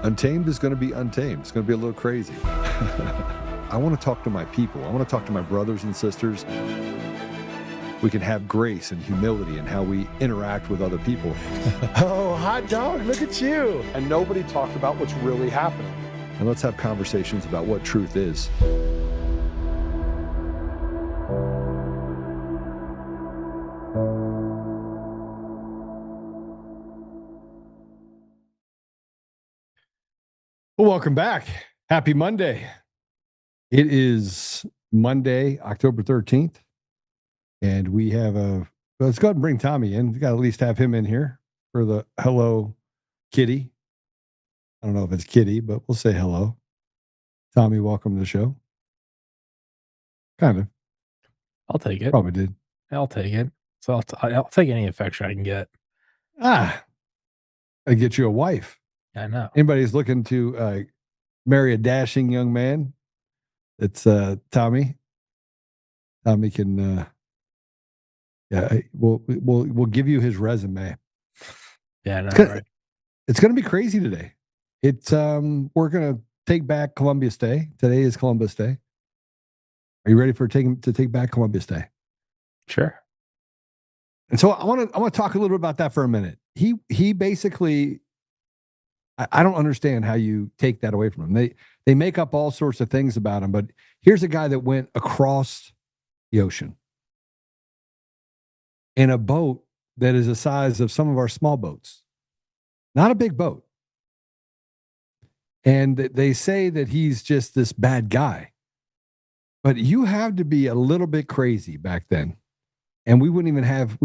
Untamed is going to be untamed. It's going to be a little crazy. I want to talk to my people. I want to talk to my brothers and sisters. We can have grace and humility in how we interact with other people. Oh, hot dog, look at you. And nobody talked about what's really happening. And let's have conversations about what truth is. Well, welcome back. Happy Monday. It is Monday, October 13th. And we have let's go ahead and bring Tommy in. We got to at least have him in here for the hello kitty. I don't know if it's kitty, but we'll say hello. Tommy, welcome to the show. Kind of. I'll take it. Probably did. I'll take it. So I'll take any affection I can get. I get you a wife. I know. Anybody's looking to marry a dashing young man, it's Tommy. Tommy can we'll give you his resume. Yeah, no, right. It's gonna be crazy today. It's we're gonna take back Columbus Day. Today is Columbus Day. Are you ready for to take back Columbus Day? Sure. And so I want to talk a little bit about that for a minute. He basically, I don't understand how you take that away from him. They make up all sorts of things about him, but here's a guy that went across the ocean in a boat that is the size of some of our small boats, not a big boat. And they say that he's just this bad guy, but you have to be a little bit crazy back then. And we would have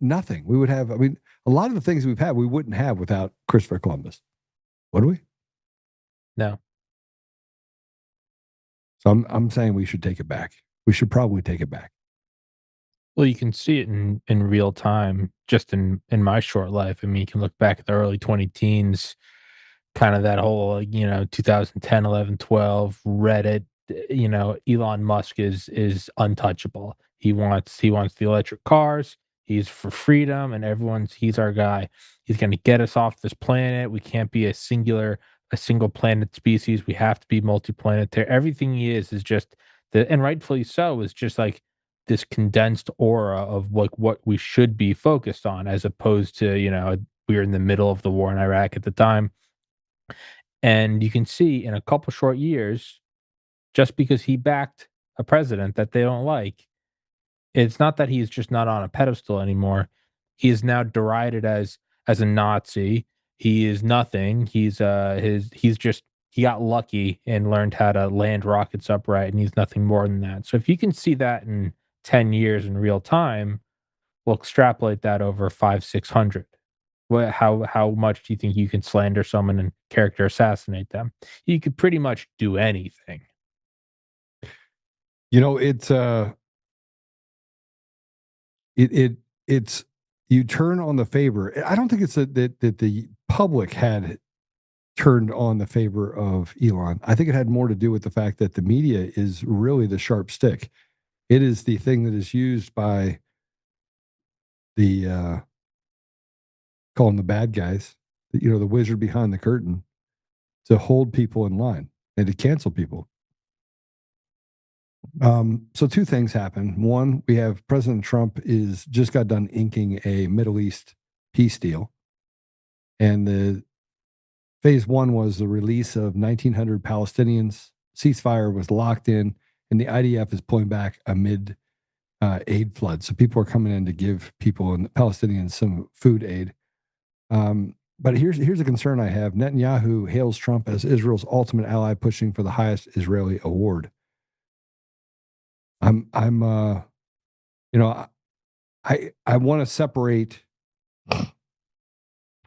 nothing. We would have, a lot of the things we've had, we wouldn't have without Christopher Columbus. Would we? No. So I'm saying we should take it back. We should probably take it back. Well, you can see it in real time, just in my short life. I mean, you can look back at the early 2010s, kind of that whole, 2010, 11, 12, Reddit, Elon Musk is untouchable. He wants the electric cars. He's for freedom, and he's our guy. He's going to get us off this planet. We can't be a single planet species. We have to be multiplanetary. Everything he is just and rightfully so, is just like this condensed aura of like what we should be focused on, as opposed to, we were in the middle of the war in Iraq at the time. And you can see in a couple short years, just because he backed a president that they don't like, it's not that he's just not on a pedestal anymore. He is now derided as a Nazi. He is nothing. He got lucky and learned how to land rockets upright, and he's nothing more than that. So if you can see that in 10 years in real time, we'll extrapolate that over 500-600. How much do you think you can slander someone and character assassinate them? You could pretty much do anything. It's you turn on the favor. I don't think it's that the public had turned on the favor of Elon. I think it had more to do with the fact that the media is really the sharp stick. It is the thing that is used by the call them the bad guys, the wizard behind the curtain, to hold people in line and to cancel people. So two things happen. One, we have President Trump just got done inking a Middle East peace deal. And the phase one was the release of 1,900 Palestinians. Ceasefire was locked in, and the IDF is pulling back amid aid flood. So people are coming in to give people and Palestinians some food aid. But here's a concern I have. Netanyahu hails Trump as Israel's ultimate ally, pushing for the highest Israeli award. I want to separate. I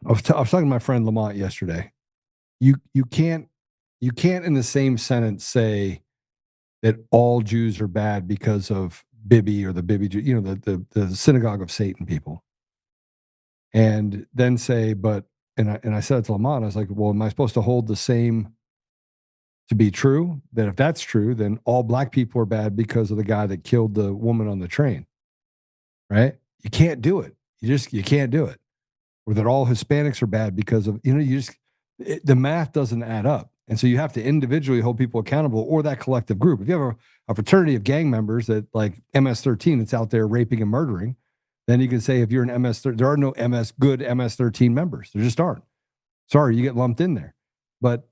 was talking to my friend Lamont yesterday. You can't in the same sentence say that all Jews are bad because of Bibi or the Bibi, the synagogue of Satan people, and then say, and I said it to Lamont. I was like, well, am I supposed to hold the same to be true? That if that's true, then all black people are bad because of the guy that killed the woman on the train, right? You can't do it. You can't do it. Or that all Hispanics are bad because of, the math doesn't add up. And so you have to individually hold people accountable, or that collective group. If you have a fraternity of gang members that like MS-13 that's out there raping and murdering, then you can say if you're an MS-13, there are no good MS-13 members. There just aren't. Sorry, you get lumped in there. But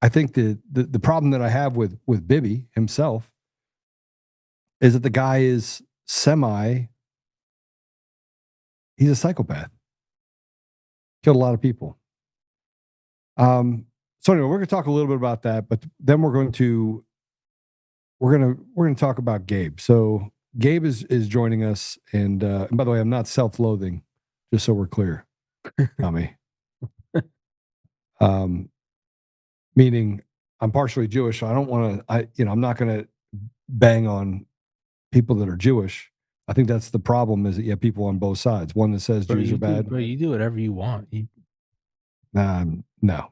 I think the problem that I have with Bibby himself is that the guy is he's a psychopath. Killed a lot of people. So anyway, we're going to talk a little bit about that, but then we're going to talk about Gabe. So Gabe is joining us, and by the way, I'm not self-loathing, just so we're clear, Tommy. Meaning I'm partially Jewish. So I don't want to. I'm not going to bang on people that are Jewish. I think that's the problem, is that you have people on both sides. One that says Jews are bad. But you do whatever you want. No.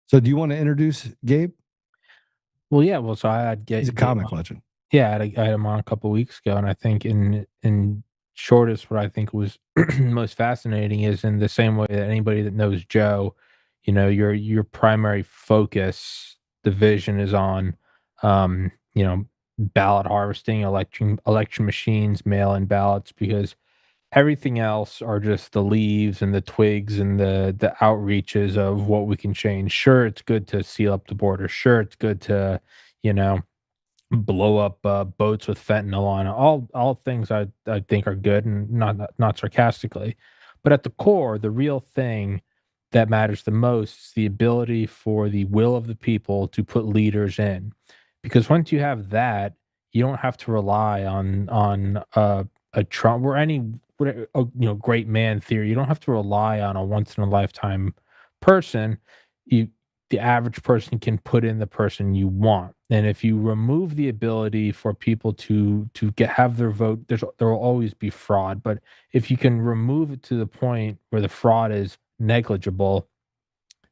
So do you want to introduce Gabe? Well, yeah. Well, so he's a comic legend. Yeah, I had him on a couple of weeks ago, and I think in shortest, what I think was most fascinating is, in the same way that anybody that knows Joe, your primary focus, the vision is on, ballot harvesting, election machines, mail-in ballots, because everything else are just the leaves and the twigs and the outreaches of what we can change. Sure, it's good to seal up the border. Sure, it's good to, blow up boats with fentanyl on it. All things I think are good, and not sarcastically. But at the core, the real thing that matters the most is the ability for the will of the people to put leaders in. Because once you have that, you don't have to rely on a Trump or any great man theory. You don't have to rely on a once in a lifetime person. The average person can put in the person you want. And if you remove the ability for people to have their vote, there will always be fraud. But if you can remove it to the point where the fraud is negligible,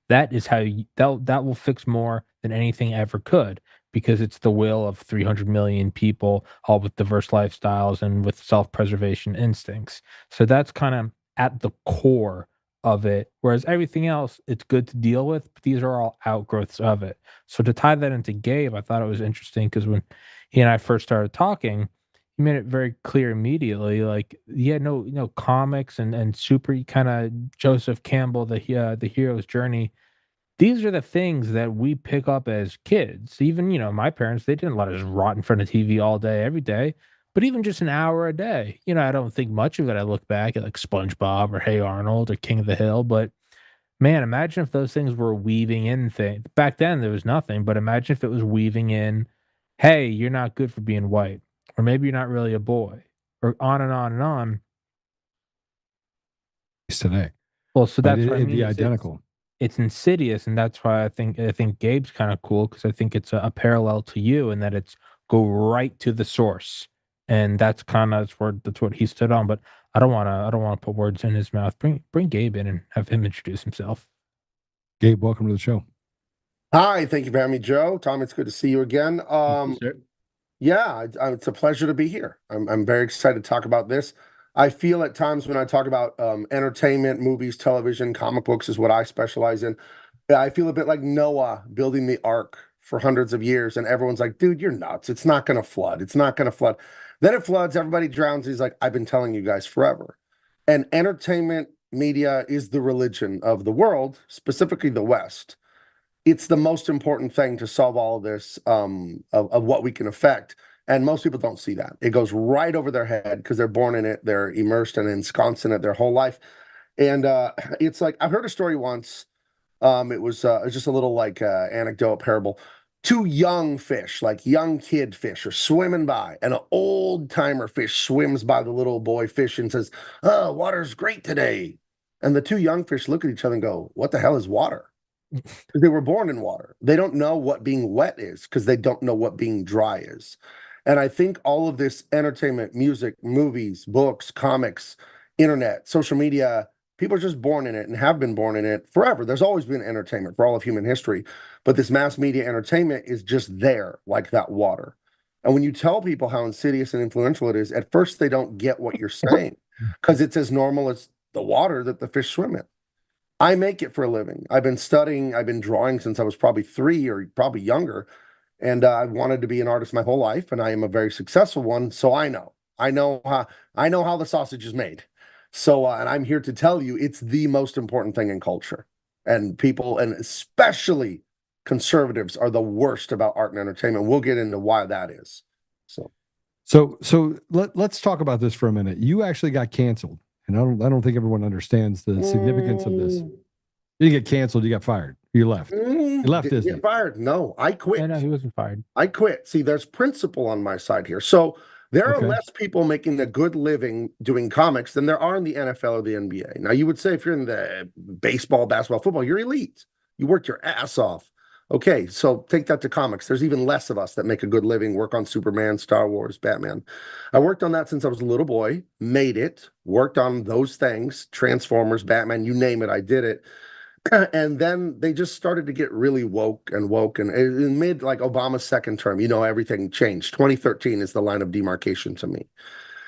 that is how that will fix more than anything ever could, because it's the will of 300 million people, all with diverse lifestyles and with self-preservation instincts. So that's kind of at the core of it. Whereas everything else, it's good to deal with, but these are all outgrowths of it. So to tie that into Gabe, I thought it was interesting, because when he and I first started talking, he made it very clear immediately, like he had no comics and super kind of Joseph Campbell, the hero's journey. These are the things that we pick up as kids. Even, my parents, they didn't let us rot in front of TV all day, every day, but even just an hour a day. I don't think much of it. I look back at like SpongeBob or Hey Arnold or King of the Hill, but man, imagine if those things were weaving in things. Back then, there was nothing, but imagine if it was weaving in, hey, you're not good for being white, or maybe you're not really a boy, or on and on and on. Today. Well, so that's what I it'd mean. be identical. It's insidious, and that's why I think Gabe's kind of cool, because I think it's a parallel to you, in that it's go right to the source, and that's what he stood on. But I don't want to put words in his mouth. Bring Gabe in and have him introduce himself. Gabe, welcome to the show. Hi, thank you for having me, Joe. Tom, it's good to see you again. Yeah, it's a pleasure to be here. I'm very excited to talk about this. I feel at times when I talk about entertainment, movies, television, comic books is what I specialize in. I feel a bit like Noah building the ark for hundreds of years, and everyone's like, dude, you're nuts. It's not going to flood. It's not going to flood. Then it floods, everybody drowns. He's like, I've been telling you guys forever. And entertainment media is the religion of the world, specifically the West. It's the most important thing to solve all of this, of what we can affect. And most people don't see that. It goes right over their head because they're born in it. They're immersed and ensconced in it their whole life. And it's like, I've heard a story once. It was just a little like anecdote parable. Two young fish, like young kid fish, are swimming by, and an old timer fish swims by the little boy fish and says, "Oh, water's great today." And the two young fish look at each other and go, "What the hell is water?" Because they were born in water. They don't know what being wet is, because they don't know what being dry is. And I think all of this entertainment, music, movies, books, comics, internet, social media, people are just born in it and have been born in it forever. There's always been entertainment for all of human history. But this mass media entertainment is just there, like that water. And when you tell people how insidious and influential it is, at first they don't get what you're saying, because it's as normal as the water that the fish swim in. I make it for a living. I've been studying, I've been drawing since I was probably 3 or probably younger. And I've wanted to be an artist my whole life, and I am a very successful one. So I know how the sausage is made. So, and I'm here to tell you, it's the most important thing in culture. And people, and especially conservatives, are the worst about art and entertainment. We'll get into why that is. So let's talk about this for a minute. You actually got canceled, and I don't think everyone understands the significance of this. You didn't get canceled, you got fired. You left. You left Disney. Get fired. No, I quit. Yeah, no, he wasn't fired. I quit. See, there's principle on my side here. So there are less people making a good living doing comics than there are in the NFL or the NBA. Now, you would say if you're in the baseball, basketball, football, you're elite. You worked your ass off. Okay, so take that to comics. There's even less of us that make a good living, work on Superman, Star Wars, Batman. I worked on that since I was a little boy, made it, worked on those things, Transformers, Batman, you name it, I did it. And then they just started to get really woke, and in mid, like Obama's second term, everything changed. 2013 is the line of demarcation to me.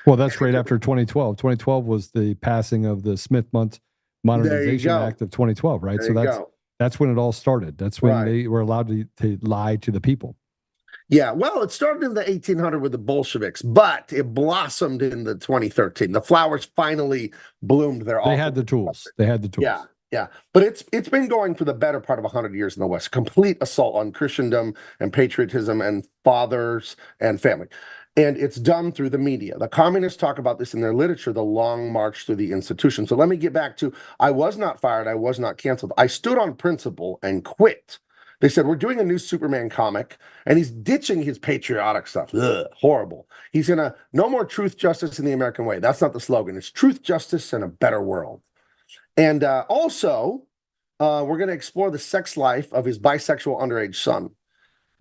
Well, that's right after 2012. 2012 was the passing of the Smith-Mundt Modernization Act of 2012, right? So that's when it all started. That's when they were allowed to lie to the people. Yeah, well, it started in the 1800s with the Bolsheviks, but it blossomed in the 2013. The flowers finally bloomed. They had the tools. They had the tools. Yeah, but it's been going for the better part of 100 years in the West. Complete assault on Christendom and patriotism and fathers and family. And it's done through the media. The communists talk about this in their literature, the long march through the institution. So let me get back to, I was not fired. I was not canceled. I stood on principle and quit. They said, we're doing a new Superman comic, and he's ditching his patriotic stuff. Ugh, horrible. He's going to, no more truth, justice, in the American way. That's not the slogan. It's truth, justice, and a better world. And also, we're going to explore the sex life of his bisexual underage son.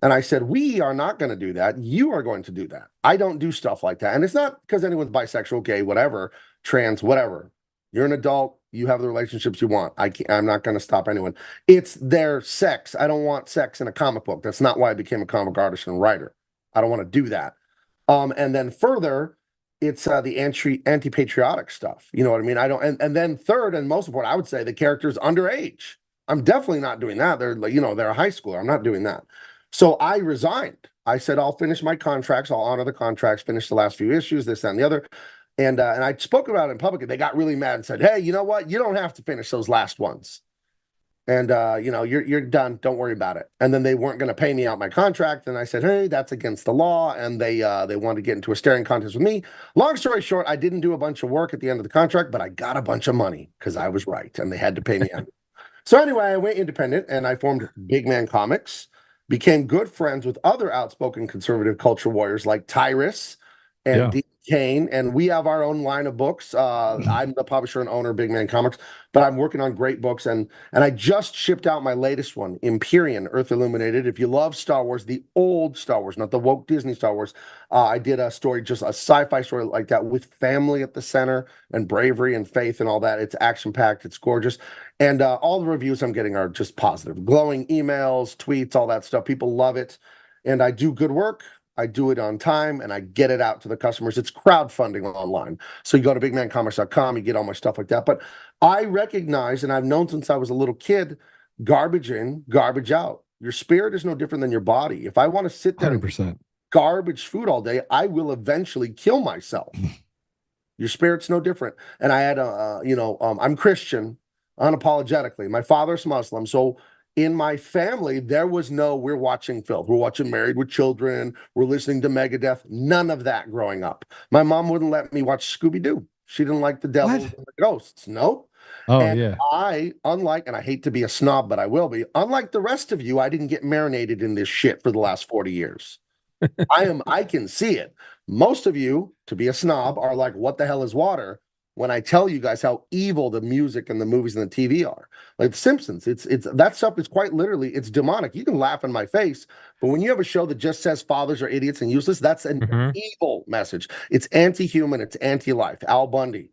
And I said, we are not going to do that. You are going to do that. I don't do stuff like that. And it's not because anyone's bisexual, gay, whatever, trans, whatever. You're an adult. You have the relationships you want. I'm not going to stop anyone. It's their sex. I don't want sex in a comic book. That's not why I became a comic artist and writer. I don't want to do that. And then further, it's the anti-patriotic stuff. You know what I mean? I don't. And then third and most important, I would say the character's underage. I'm definitely not doing that. They're a high schooler. I'm not doing that. So I resigned. I said, I'll finish my contracts. I'll honor the contracts, finish the last few issues, this, that, and the other. And I spoke about it in public. And they got really mad and said, hey, you know what? You don't have to finish those last ones. And, you're done. Don't worry about it. And then they weren't going to pay me out my contract. And I said, hey, that's against the law. And they wanted to get into a staring contest with me. Long story short, I didn't do a bunch of work at the end of the contract, but I got a bunch of money because I was right. And they had to pay me out. So anyway, I went independent and I formed Big Man Comics, became good friends with other outspoken conservative culture warriors like Tyrus and Dean Cain, and we have our own line of books. I'm the publisher and owner of Big Man Comics, but I'm working on great books, and I just shipped out my latest one, Empyrean, Earth Illuminated. If you love Star Wars, the old Star Wars, not the woke Disney Star Wars, I did a story, just a sci-fi story like that with family at the center and bravery and faith and all that. It's action-packed, it's gorgeous, and all the reviews I'm getting are just positive. Glowing emails, tweets, all that stuff. People love it, and I do good work. I do it on time, and I get it out to the customers. It's crowdfunding online. So you go to bigmancomics.com, you get all my stuff like that. But I recognize, and I've known since I was a little kid, garbage in, garbage out. Your spirit is no different than your body. If I want to sit there 100%. and eat garbage food all day, I will eventually kill myself. Your spirit's no different. And I had I'm Christian unapologetically. My father's Muslim. So in my family, there was no, we're watching filth. We're watching Married with Children. We're listening to Megadeth. None of that growing up. My mom wouldn't let me watch Scooby-Doo. She didn't like the devil and the ghosts. Nope. Oh, and yeah. I, and I hate to be a snob, but I will be, unlike the rest of you, I didn't get marinated in this shit for the last 40 years. I can see it. Most of you, to be a snob, are like, what the hell is water? When I tell you guys how evil the music and the movies and the TV are. Like The Simpsons, it's that stuff is quite literally, it's demonic. You can laugh in my face, but when you have a show that just says fathers are idiots and useless, that's an evil message. It's anti-human, it's anti-life. Al Bundy,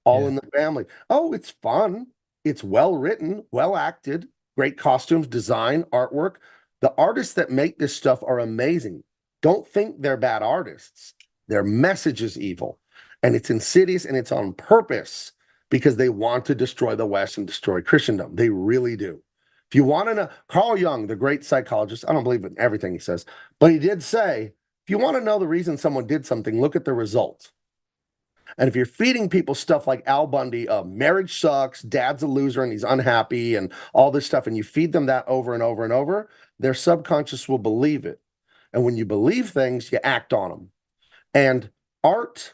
All in the Family. Oh, it's fun. It's well written, well acted, great costumes, design, artwork. The artists that make this stuff are amazing. Don't think they're bad artists. Their message is evil. And it's insidious and it's on purpose. because they want to destroy the West and destroy Christendom. They really do. If you want to know, Carl Jung, the great psychologist, I don't believe in everything he says, but he did say, if you want to know the reason someone did something, look at the result. And if you're feeding people stuff like Al Bundy, marriage sucks, dad's a loser and he's unhappy and all this stuff, and you feed them that over and over and over, their subconscious will believe it. And when you believe things, you act on them. And art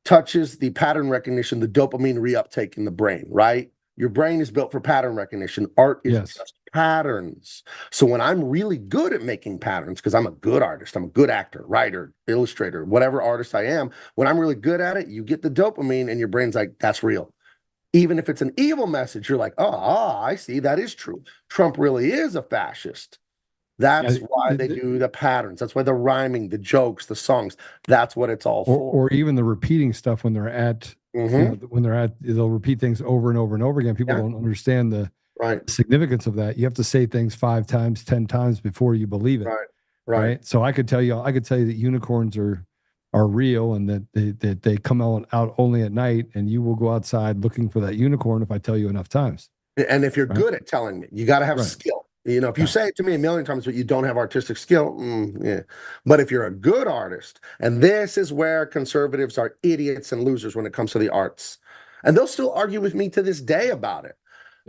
touches the pattern recognition, the dopamine reuptake in the brain, right? Your brain is built for pattern recognition. Art is just patterns. So when I'm really good at making patterns, because I'm a good artist, I'm a good actor, writer, illustrator, whatever artist I am, when I'm really good at it, you get the dopamine and your brain's like, that's real. Even if it's an evil message, you're like, I see, that is true. Trump really is a fascist. That's why they do the patterns. That's why the rhyming, the jokes, the songs. That's what it's all for. Or even the repeating stuff when they're at, they'll repeat things over and over and over again. People don't understand the significance of that. You have to say things 5 times, 10 times before you believe it. Right. So I could tell you that unicorns are real and that they come out only at night, and you will go outside looking for that unicorn if I tell you enough times. And if you're good at telling me, you got to have skill. You know, if you say it to me a million times, but you don't have artistic skill, But if you're a good artist, and this is where conservatives are idiots and losers when it comes to the arts, and they'll still argue with me to this day about it.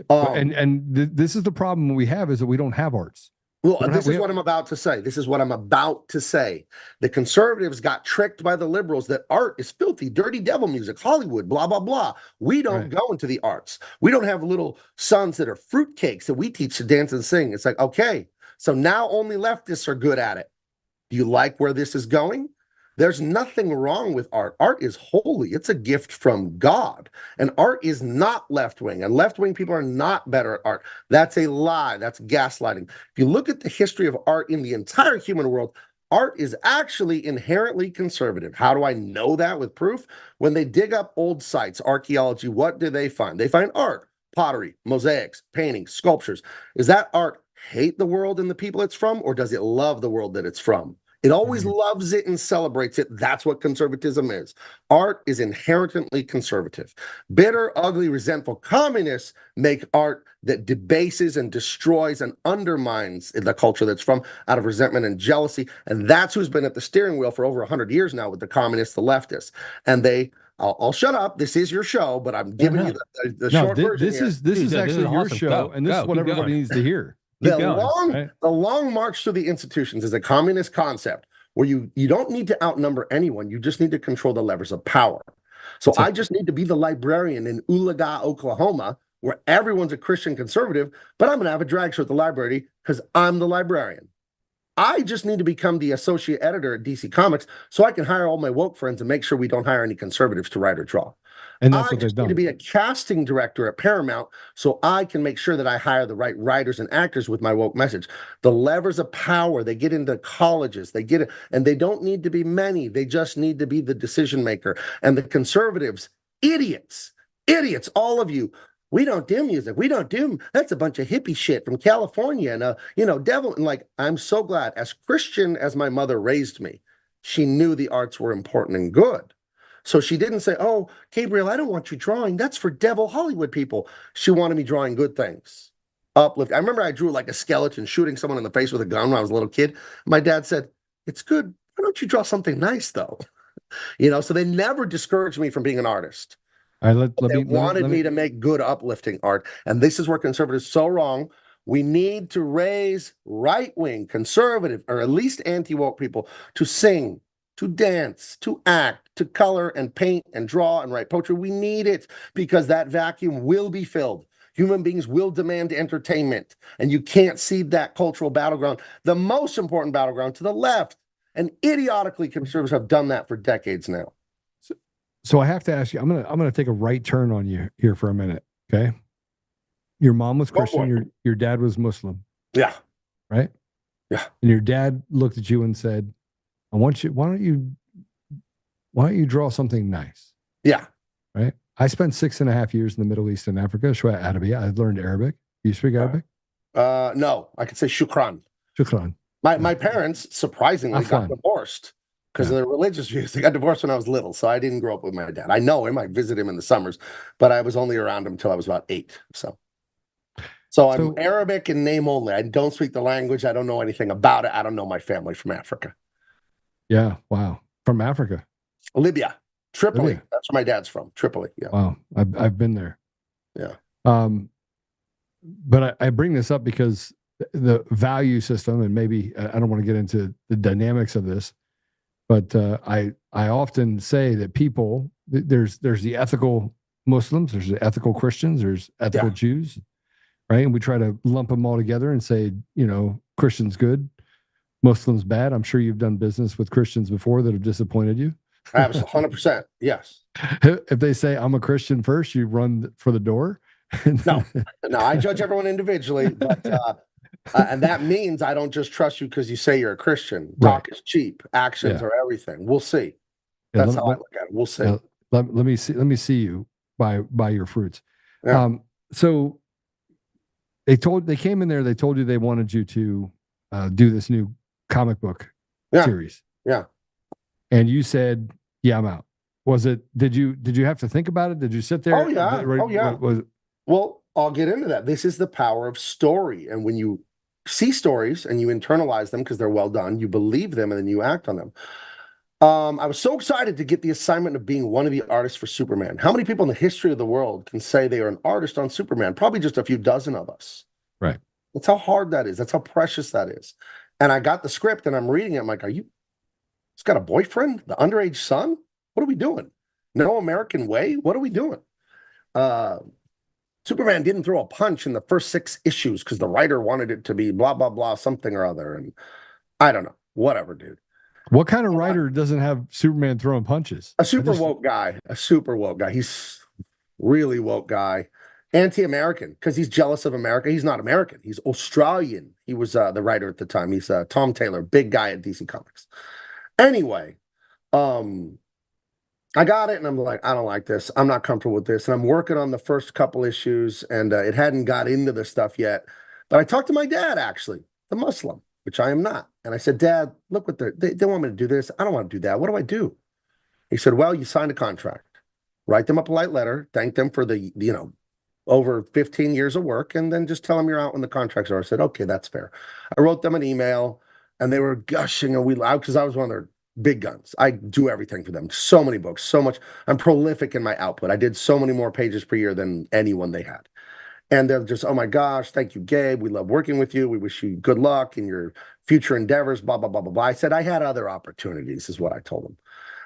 This is the problem we have, is that we don't have arts. Well, this is what I'm about to say. This is what I'm about to say. The conservatives got tricked by the liberals that art is filthy, dirty devil music, Hollywood, blah, blah, blah. We don't go into the arts. We don't have little sons that are fruitcakes that we teach to dance and sing. It's like, okay, so now only leftists are good at it. Do you like where this is going? There's nothing wrong with art. Art is holy. It's a gift from God. And art is not left-wing. And left-wing people are not better at art. That's a lie. That's gaslighting. If you look at the history of art in the entire human world, art is actually inherently conservative. How do I know that with proof? When they dig up old sites, archaeology, what do they find? They find art, pottery, mosaics, paintings, sculptures. Is that art hate the world and the people it's from, or does it love the world that it's from? It always loves it and celebrates it. That's what conservatism is. Art is inherently conservative. Bitter, ugly, resentful communists make art that debases and destroys and undermines the culture that's from out of resentment and jealousy. And that's who's been at the steering wheel for over 100 years now with the communists, the leftists. And I'll shut up. This is your show, but I'm giving you the short version. This is actually your show, and this is what everybody needs to hear. The long march through the institutions is a communist concept where you don't need to outnumber anyone. You just need to control the levers of power. So I just need to be the librarian in Oologah, Oklahoma, where everyone's a Christian conservative, but I'm going to have a drag show at the library because I'm the librarian. I just need to become the associate editor at DC Comics so I can hire all my woke friends and make sure we don't hire any conservatives to write or draw. And that's what they've done. I need to be a casting director at Paramount so I can make sure that I hire the right writers and actors with my woke message. The levers of power, they get into colleges, they get it, and they don't need to be many. They just need to be the decision maker. And the conservatives, idiots, all of you. We don't do music. We don't do, that's a bunch of hippie shit from California. And, devil. And like, I'm so glad, as Christian as my mother raised me, she knew the arts were important and good. So she didn't say, oh, Gabriel, I don't want you drawing. That's for devil Hollywood people. She wanted me drawing good things. Uplift. I remember I drew like a skeleton shooting someone in the face with a gun when I was a little kid. My dad said, it's good. Why don't you draw something nice, though? So they never discouraged me from being an artist. They wanted me to make good, uplifting art. And this is where conservatives are so wrong. We need to raise right-wing, conservative, or at least anti-woke people to sing, to dance, to act, to color and paint and draw and write poetry. We need it because that vacuum will be filled. Human beings will demand entertainment, and you can't cede that cultural battleground, the most important battleground, to the left. And idiotically, conservatives have done that for decades now. So I have to ask you, I'm gonna take a right turn on you here for a minute, okay? Your mom was Christian, your dad was Muslim. Yeah. Right? Yeah. And your dad looked at you and said, why don't you draw something nice? Yeah. Right? I spent 6.5 years in the Middle East and Africa. Shwa Arabiya. I learned Arabic. Do you speak Arabic? No, I could say shukran. Shukran. My parents surprisingly got divorced. because of their religious views. They got divorced when I was little, so I didn't grow up with my dad. I know him. I visit him in the summers, but I was only around him until I was about 8. So I'm Arabic in name only. I don't speak the language. I don't know anything about it. I don't know my family from Africa. Yeah. Wow. From Africa. Libya. Tripoli. Libya. That's where my dad's from. Tripoli. Yeah. Wow. I've been there. Yeah. But I bring this up because the value system, and maybe I don't want to get into the dynamics of this, but I often say that people, there's the ethical Muslims, there's the ethical Christians, there's ethical Jews, right? And we try to lump them all together and say, you know, Christians good, Muslims bad. I'm sure you've done business with Christians before that have disappointed you. 100%. Yes. If they say I'm a Christian first, you run for the door. No, I judge everyone individually, but and that means I don't just trust you because you say you're a Christian. Talk is cheap. Actions are everything. We'll see. That's how I look at it. We'll see. Let me see you by your fruits. Yeah. So they came in there. They told you they wanted you to do this new comic book series. Yeah. And you said, "Yeah, I'm out." Was it? Did you have to think about it? Did you sit there? Oh yeah. Well, I'll get into that. This is the power of story. And when you see stories and you internalize them because they're well done, you believe them and then you act on them. I was so excited to get the assignment of being one of the artists for Superman. How many people in the history of the world can say they are an artist on Superman? Probably just a few dozen of us. Right. That's how hard that is. That's how precious that is. And I got the script and I'm reading it. I'm like, he's got a boyfriend? The underage son? What are we doing? No American way? What are we doing? Superman didn't throw a punch in the first 6 issues because the writer wanted it to be blah, blah, blah, something or other. And I don't know. Whatever, dude. What kind of writer doesn't have Superman throwing punches? A super woke guy. He's really woke guy. Anti-American because he's jealous of America. He's not American. He's Australian. He was the writer at the time. He's Tom Taylor, big guy at DC Comics. Anyway, I got it, and I'm like, I don't like this. I'm not comfortable with this. And I'm working on the first couple issues, and it hadn't got into the stuff yet. But I talked to my dad, actually, the Muslim, which I am not. And I said, Dad, look what they want me to do this. I don't want to do that. What do I do? He said, well, you signed a contract. Write them a polite letter. Thank them for the, over 15 years of work, and then just tell them you're out when the contracts are. I said, okay, that's fair. I wrote them an email, and they were gushing, and we loud because I was one of their big guns. I do everything for them. So many books, so much. I'm prolific in my output. I did so many more pages per year than anyone they had. And they're just, oh my gosh, thank you, Gabe. We love working with you. We wish you good luck in your future endeavors, blah, blah, blah, blah, blah. I said, I had other opportunities, is what I told them.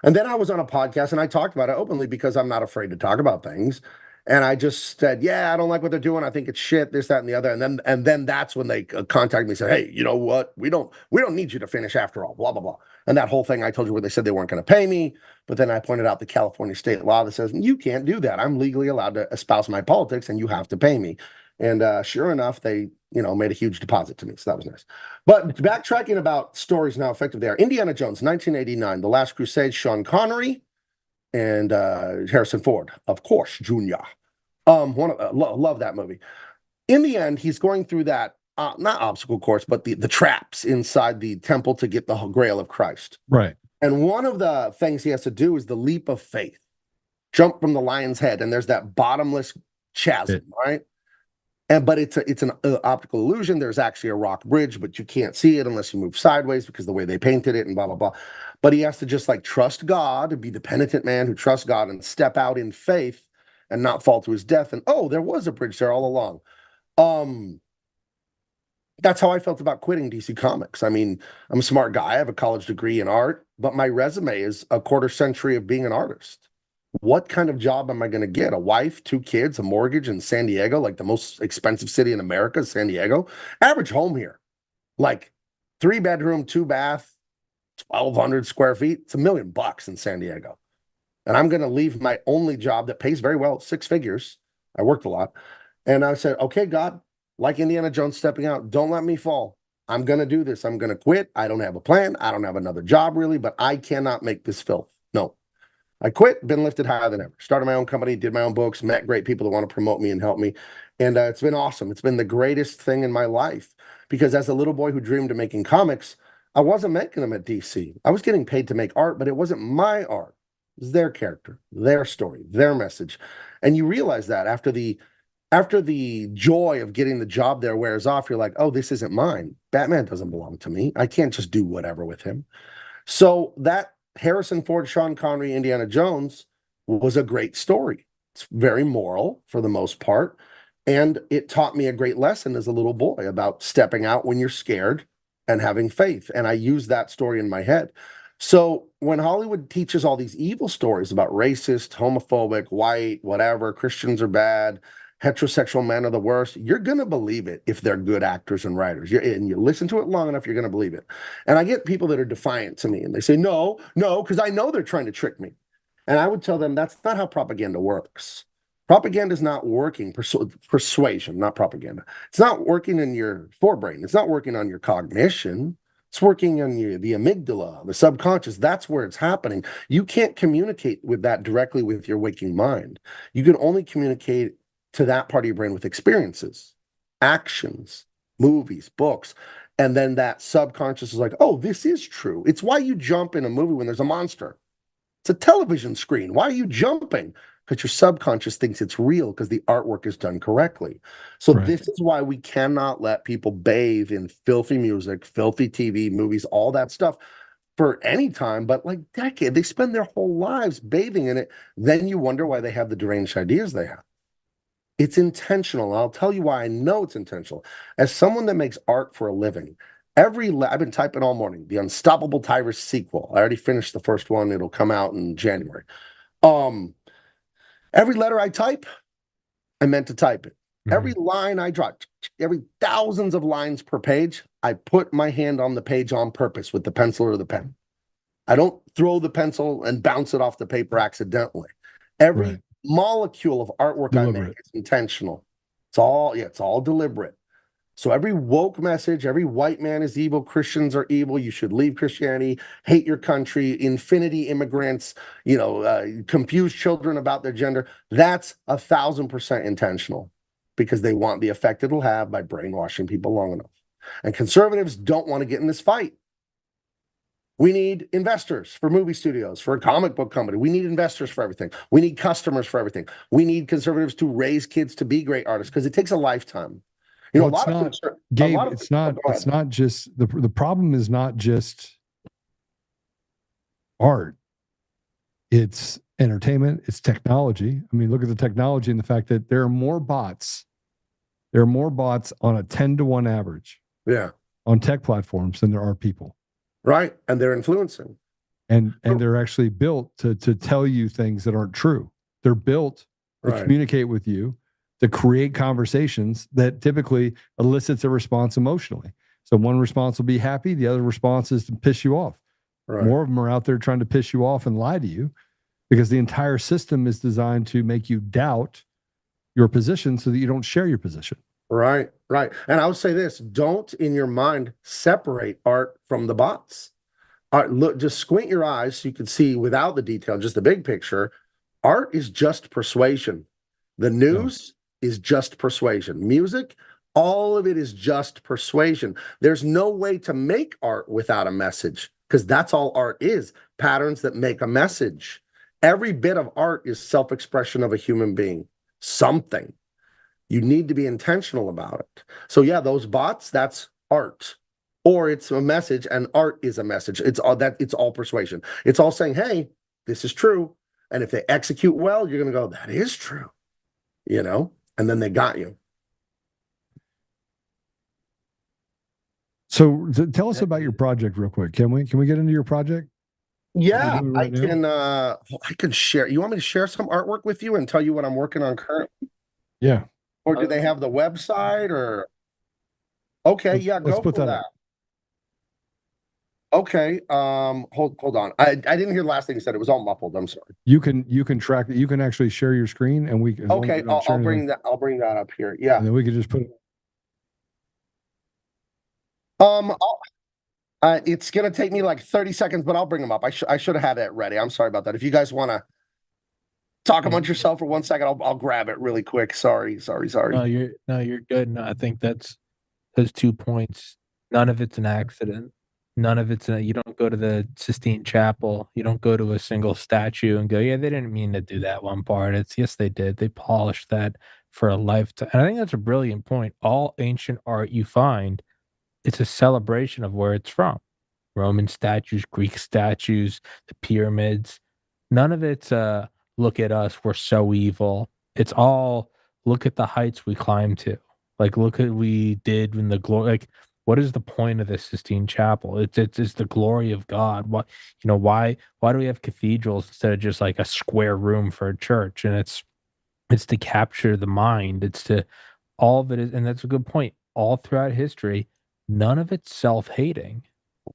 And then I was on a podcast and I talked about it openly because I'm not afraid to talk about things. And I just said, yeah, I don't like what they're doing. I think it's shit, this, that, and the other. And then that's when they contacted me and said, hey, you know what? We don't need you to finish after all, blah, blah, blah. And that whole thing I told you where they said they weren't going to pay me. But then I pointed out the California state law that says, you can't do that. I'm legally allowed to espouse my politics and you have to pay me. And sure enough, they, made a huge deposit to me. So that was nice. But backtracking about stories now effective there. Indiana Jones, 1989, The Last Crusade, Sean Connery and Harrison Ford, of course, Jr. Love that movie. In the end, he's going through that, not obstacle course, but the traps inside the temple to get the Grail of Christ. Right. And one of the things he has to do is the leap of faith. Jump from the lion's head, and there's that bottomless chasm, right? But it's an optical illusion. There's actually a rock bridge, but you can't see it unless you move sideways because the way they painted it and blah, blah, blah. But he has to just trust God, be the penitent man who trusts God and step out in faith and not fall to his death. And there was a bridge there all along. That's how I felt about quitting DC Comics. I mean, I'm a smart guy. I have a college degree in art, but my resume is a quarter century of being an artist. What kind of job am I going to get? A wife, 2 kids, a mortgage in San Diego, the most expensive city in America, San Diego. Average home here, 3-bedroom, 2-bath, 1,200 square feet. It's $1 million in San Diego. And I'm going to leave my only job that pays very well, 6 figures. I worked a lot. And I said, okay, God, like Indiana Jones stepping out, don't let me fall. I'm going to do this. I'm going to quit. I don't have a plan. I don't have another job really, but I cannot make this filth. No. I quit, been lifted higher than ever. Started my own company, did my own books, met great people that want to promote me and help me. And it's been awesome. It's been the greatest thing in my life because as a little boy who dreamed of making comics, I wasn't making them at DC. I was getting paid to make art, but it wasn't my art. It was their character, their story, their message. And you realize that after the joy of getting the job there wears off, you're like, oh, this isn't mine. Batman doesn't belong to me. I can't just do whatever with him. So that Harrison Ford, Sean Connery, Indiana Jones was a great story. It's very moral for the most part. And it taught me a great lesson as a little boy about stepping out when you're scared and having faith. And I used that story in my head. So when Hollywood teaches all these evil stories about racist, homophobic, white, whatever, Christians are bad, heterosexual men are the worst, you're going to believe it if they're good actors and writers. And you listen to it long enough, you're going to believe it. And I get people that are defiant to me, and they say, no, because I know they're trying to trick me. And I would tell them that's not how propaganda works. Propaganda is not working, persuasion, not propaganda. It's not working in your forebrain. It's not working on your cognition. It's working on the amygdala, the subconscious. That's where it's happening. You can't communicate with that directly with your waking mind. You can only communicate to that part of your brain with experiences, actions, movies, books. And then that subconscious is like, oh, this is true. It's why you jump in a movie when there's a monster. It's a television screen. Why are you jumping? Because your subconscious thinks it's real because the artwork is done correctly. So This is why we cannot let people bathe in filthy music, filthy TV, movies, all that stuff for any time, but like decades. They spend their whole lives bathing in it. Then you wonder why they have the deranged ideas they have. It's intentional. I'll tell you why I know it's intentional. As someone that makes art for a living, I've been typing all morning, the Unstoppable Tyrus sequel. I already finished the first one. It'll come out in January. Every letter I type, I meant to type it. Every line I draw, every thousands of lines per page, I put my hand on the page on purpose with the pencil or the pen. I don't throw the pencil and bounce it off the paper accidentally. Every molecule of artwork I make is intentional. It's all deliberate. So every woke message, every white man is evil, Christians are evil, you should leave Christianity, hate your country, infinity immigrants, confuse children about their gender, that's 1,000% intentional because they want the effect it'll have by brainwashing people long enough. And conservatives don't want to get in this fight. We need investors for movie studios, for a comic book company. We need investors for everything. We need customers for everything. We need conservatives to raise kids to be great artists because it takes a lifetime. Gabe, it's not just the problem is not just art. It's entertainment, it's technology. I mean, look at the technology and the fact that there are more bots. There are more bots on a 10-to-1 average. Yeah. On tech platforms than there are people. Right. And they're influencing. And they're actually built to tell you things that aren't true. They're built to communicate with you, to create conversations that typically elicits a response emotionally. So one response will be happy. The other response is to piss you off. More of them are out there trying to piss you off and lie to you because the entire system is designed to make you doubt your position so that you don't share your position. Right. And I would say this, don't in your mind separate art from the bots. Look, just squint your eyes so you can see without the detail, just the big picture. Art is just persuasion. The news is just persuasion. Music, all of it is just persuasion. There's no way to make art without a message because that's all art is, patterns that make a message. Every bit of art is self-expression of a human being, something. You need to be intentional about it. So yeah, those bots, that's art. Or it's a message and art is a message. It's all persuasion. It's all saying, hey, this is true. And if they execute well, you're going to go, that is true. And then they got you. So tell us about your project real quick. Can we get into your project? Yeah, I can share. You want me to share some artwork with you and tell you what I'm working on currently? Yeah. Or do they have the website or? Okay, go for that. Okay. Hold on. I didn't hear the last thing you said. It was all muffled. I'm sorry. You can track it. You can actually share your screen and we can. Okay, I'll bring that up here. Yeah. And then we could just put it. It's gonna take me like 30 seconds, but I'll bring them up. I should have had it ready. I'm sorry about that. If you guys want to talk amongst yourself for 1 second, I'll grab it really quick. Sorry. No, you're good. No, I think that's those 2 points. None of it's an accident. None of it's you don't go to the Sistine Chapel. You don't go to a single statue and go, yeah, they didn't mean to do that one part. It's yes, they did. They polished that for a lifetime. And I think that's a brilliant point. All ancient art you find, it's a celebration of where it's from. Roman statues, Greek statues, the pyramids. None of it's look at us, we're so evil. It's all look at the heights we climbed to. Like look at what we did when the glory. Like what is the point of the Sistine Chapel? It's the glory of God. What why do we have cathedrals instead of just like a square room for a church? And it's to capture the mind. It's to all of it is, and that's a good point. All throughout history, none of it's self-hating.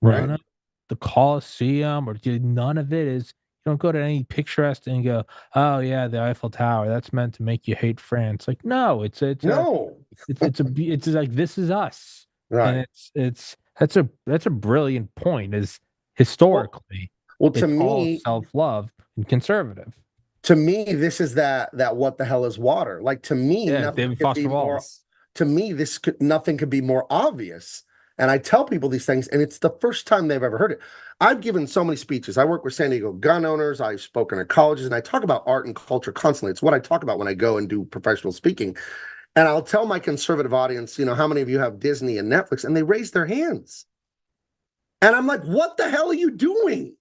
Right. None of the Colosseum or none of it is. You don't go to any picturesque and go, oh yeah, the Eiffel Tower. That's meant to make you hate France. Like no, it's No. it's like this is us, Right. and that's a brilliant point. Is historically, Well, to it's all me, self-love and conservative. to me, this is that what the hell is water? Like to me, Yeah, nothing David could Foster be more. Wallace. To me, nothing could be more obvious. And I tell people these things, and it's the first time they've ever heard it. I've given so many speeches. I work with San Diego gun owners. I've spoken at colleges, and I talk about art and culture constantly. It's what I talk about when I go and do professional speaking. And I'll tell my conservative audience, how many of you have Disney and Netflix? And they raise their hands. And I'm like, what the hell are you doing?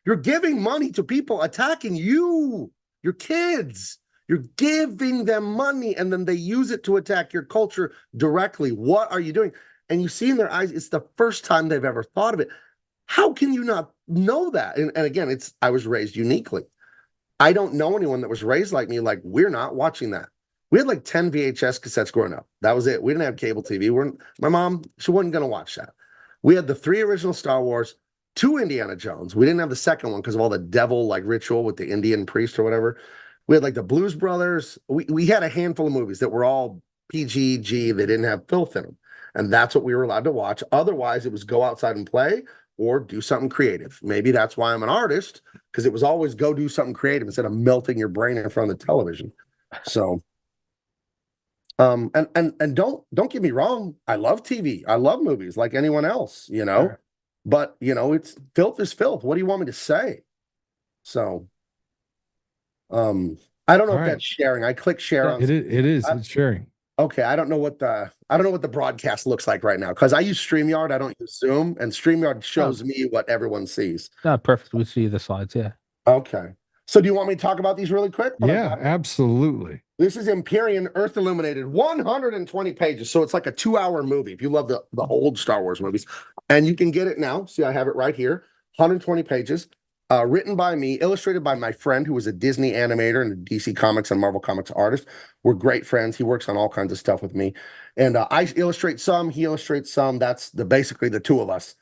You're giving money to people attacking you, your kids. You're giving them money, and then they use it to attack your culture directly. What are you doing? And you see in their eyes, it's the first time they've ever thought of it. How can you not know that? And again, I was raised uniquely. I don't know anyone that was raised like me. Like, we're not watching that. We had like 10 VHS cassettes growing up. That was it. We didn't have cable TV. My mom, she wasn't going to watch that. We had the 3 original Star Wars, 2 Indiana Jones. We didn't have the second one because of all the devil like ritual with the Indian priest or whatever. We had like the Blues Brothers. We had a handful of movies that were all PG. They didn't have filth in them. And that's what we were allowed to watch. Otherwise, it was go outside and play or do something creative. Maybe that's why I'm an artist, because it was always go do something creative instead of melting your brain in front of the television. So, and don't get me wrong. I love TV. I love movies like anyone else, Sure. But, it's filth is filth. What do you want me to say? So, I don't know if that's sharing. I click share on. It is. It's sharing. Okay, I don't know what the broadcast looks like right now because I use StreamYard. I don't use Zoom, and StreamYard shows me what everyone sees. No, perfect. We see the slides. Yeah. Okay. So do you want me to talk about these really quick? Yeah, absolutely. This is Empyrean Earth Illuminated, 120 pages. So it's like a 2-hour movie if you love the old Star Wars movies. And you can get it now. See, I have it right here. 120 pages. Written by me, illustrated by my friend who was a Disney animator and a DC Comics and Marvel Comics artist. We're great friends. He works on all kinds of stuff with me. And I illustrate some, he illustrates some. That's basically the 2 of us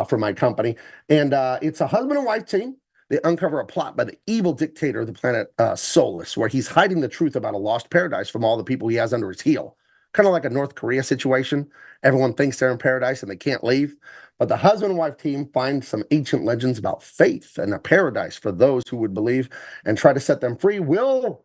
for my company. And it's a husband and wife team. They uncover a plot by the evil dictator of the planet Solus, where he's hiding the truth about a lost paradise from all the people he has under his heel. Kind of like a North Korea situation. Everyone thinks they're in paradise and they can't leave. But the husband and wife team find some ancient legends about faith and a paradise for those who would believe and try to set them free. Will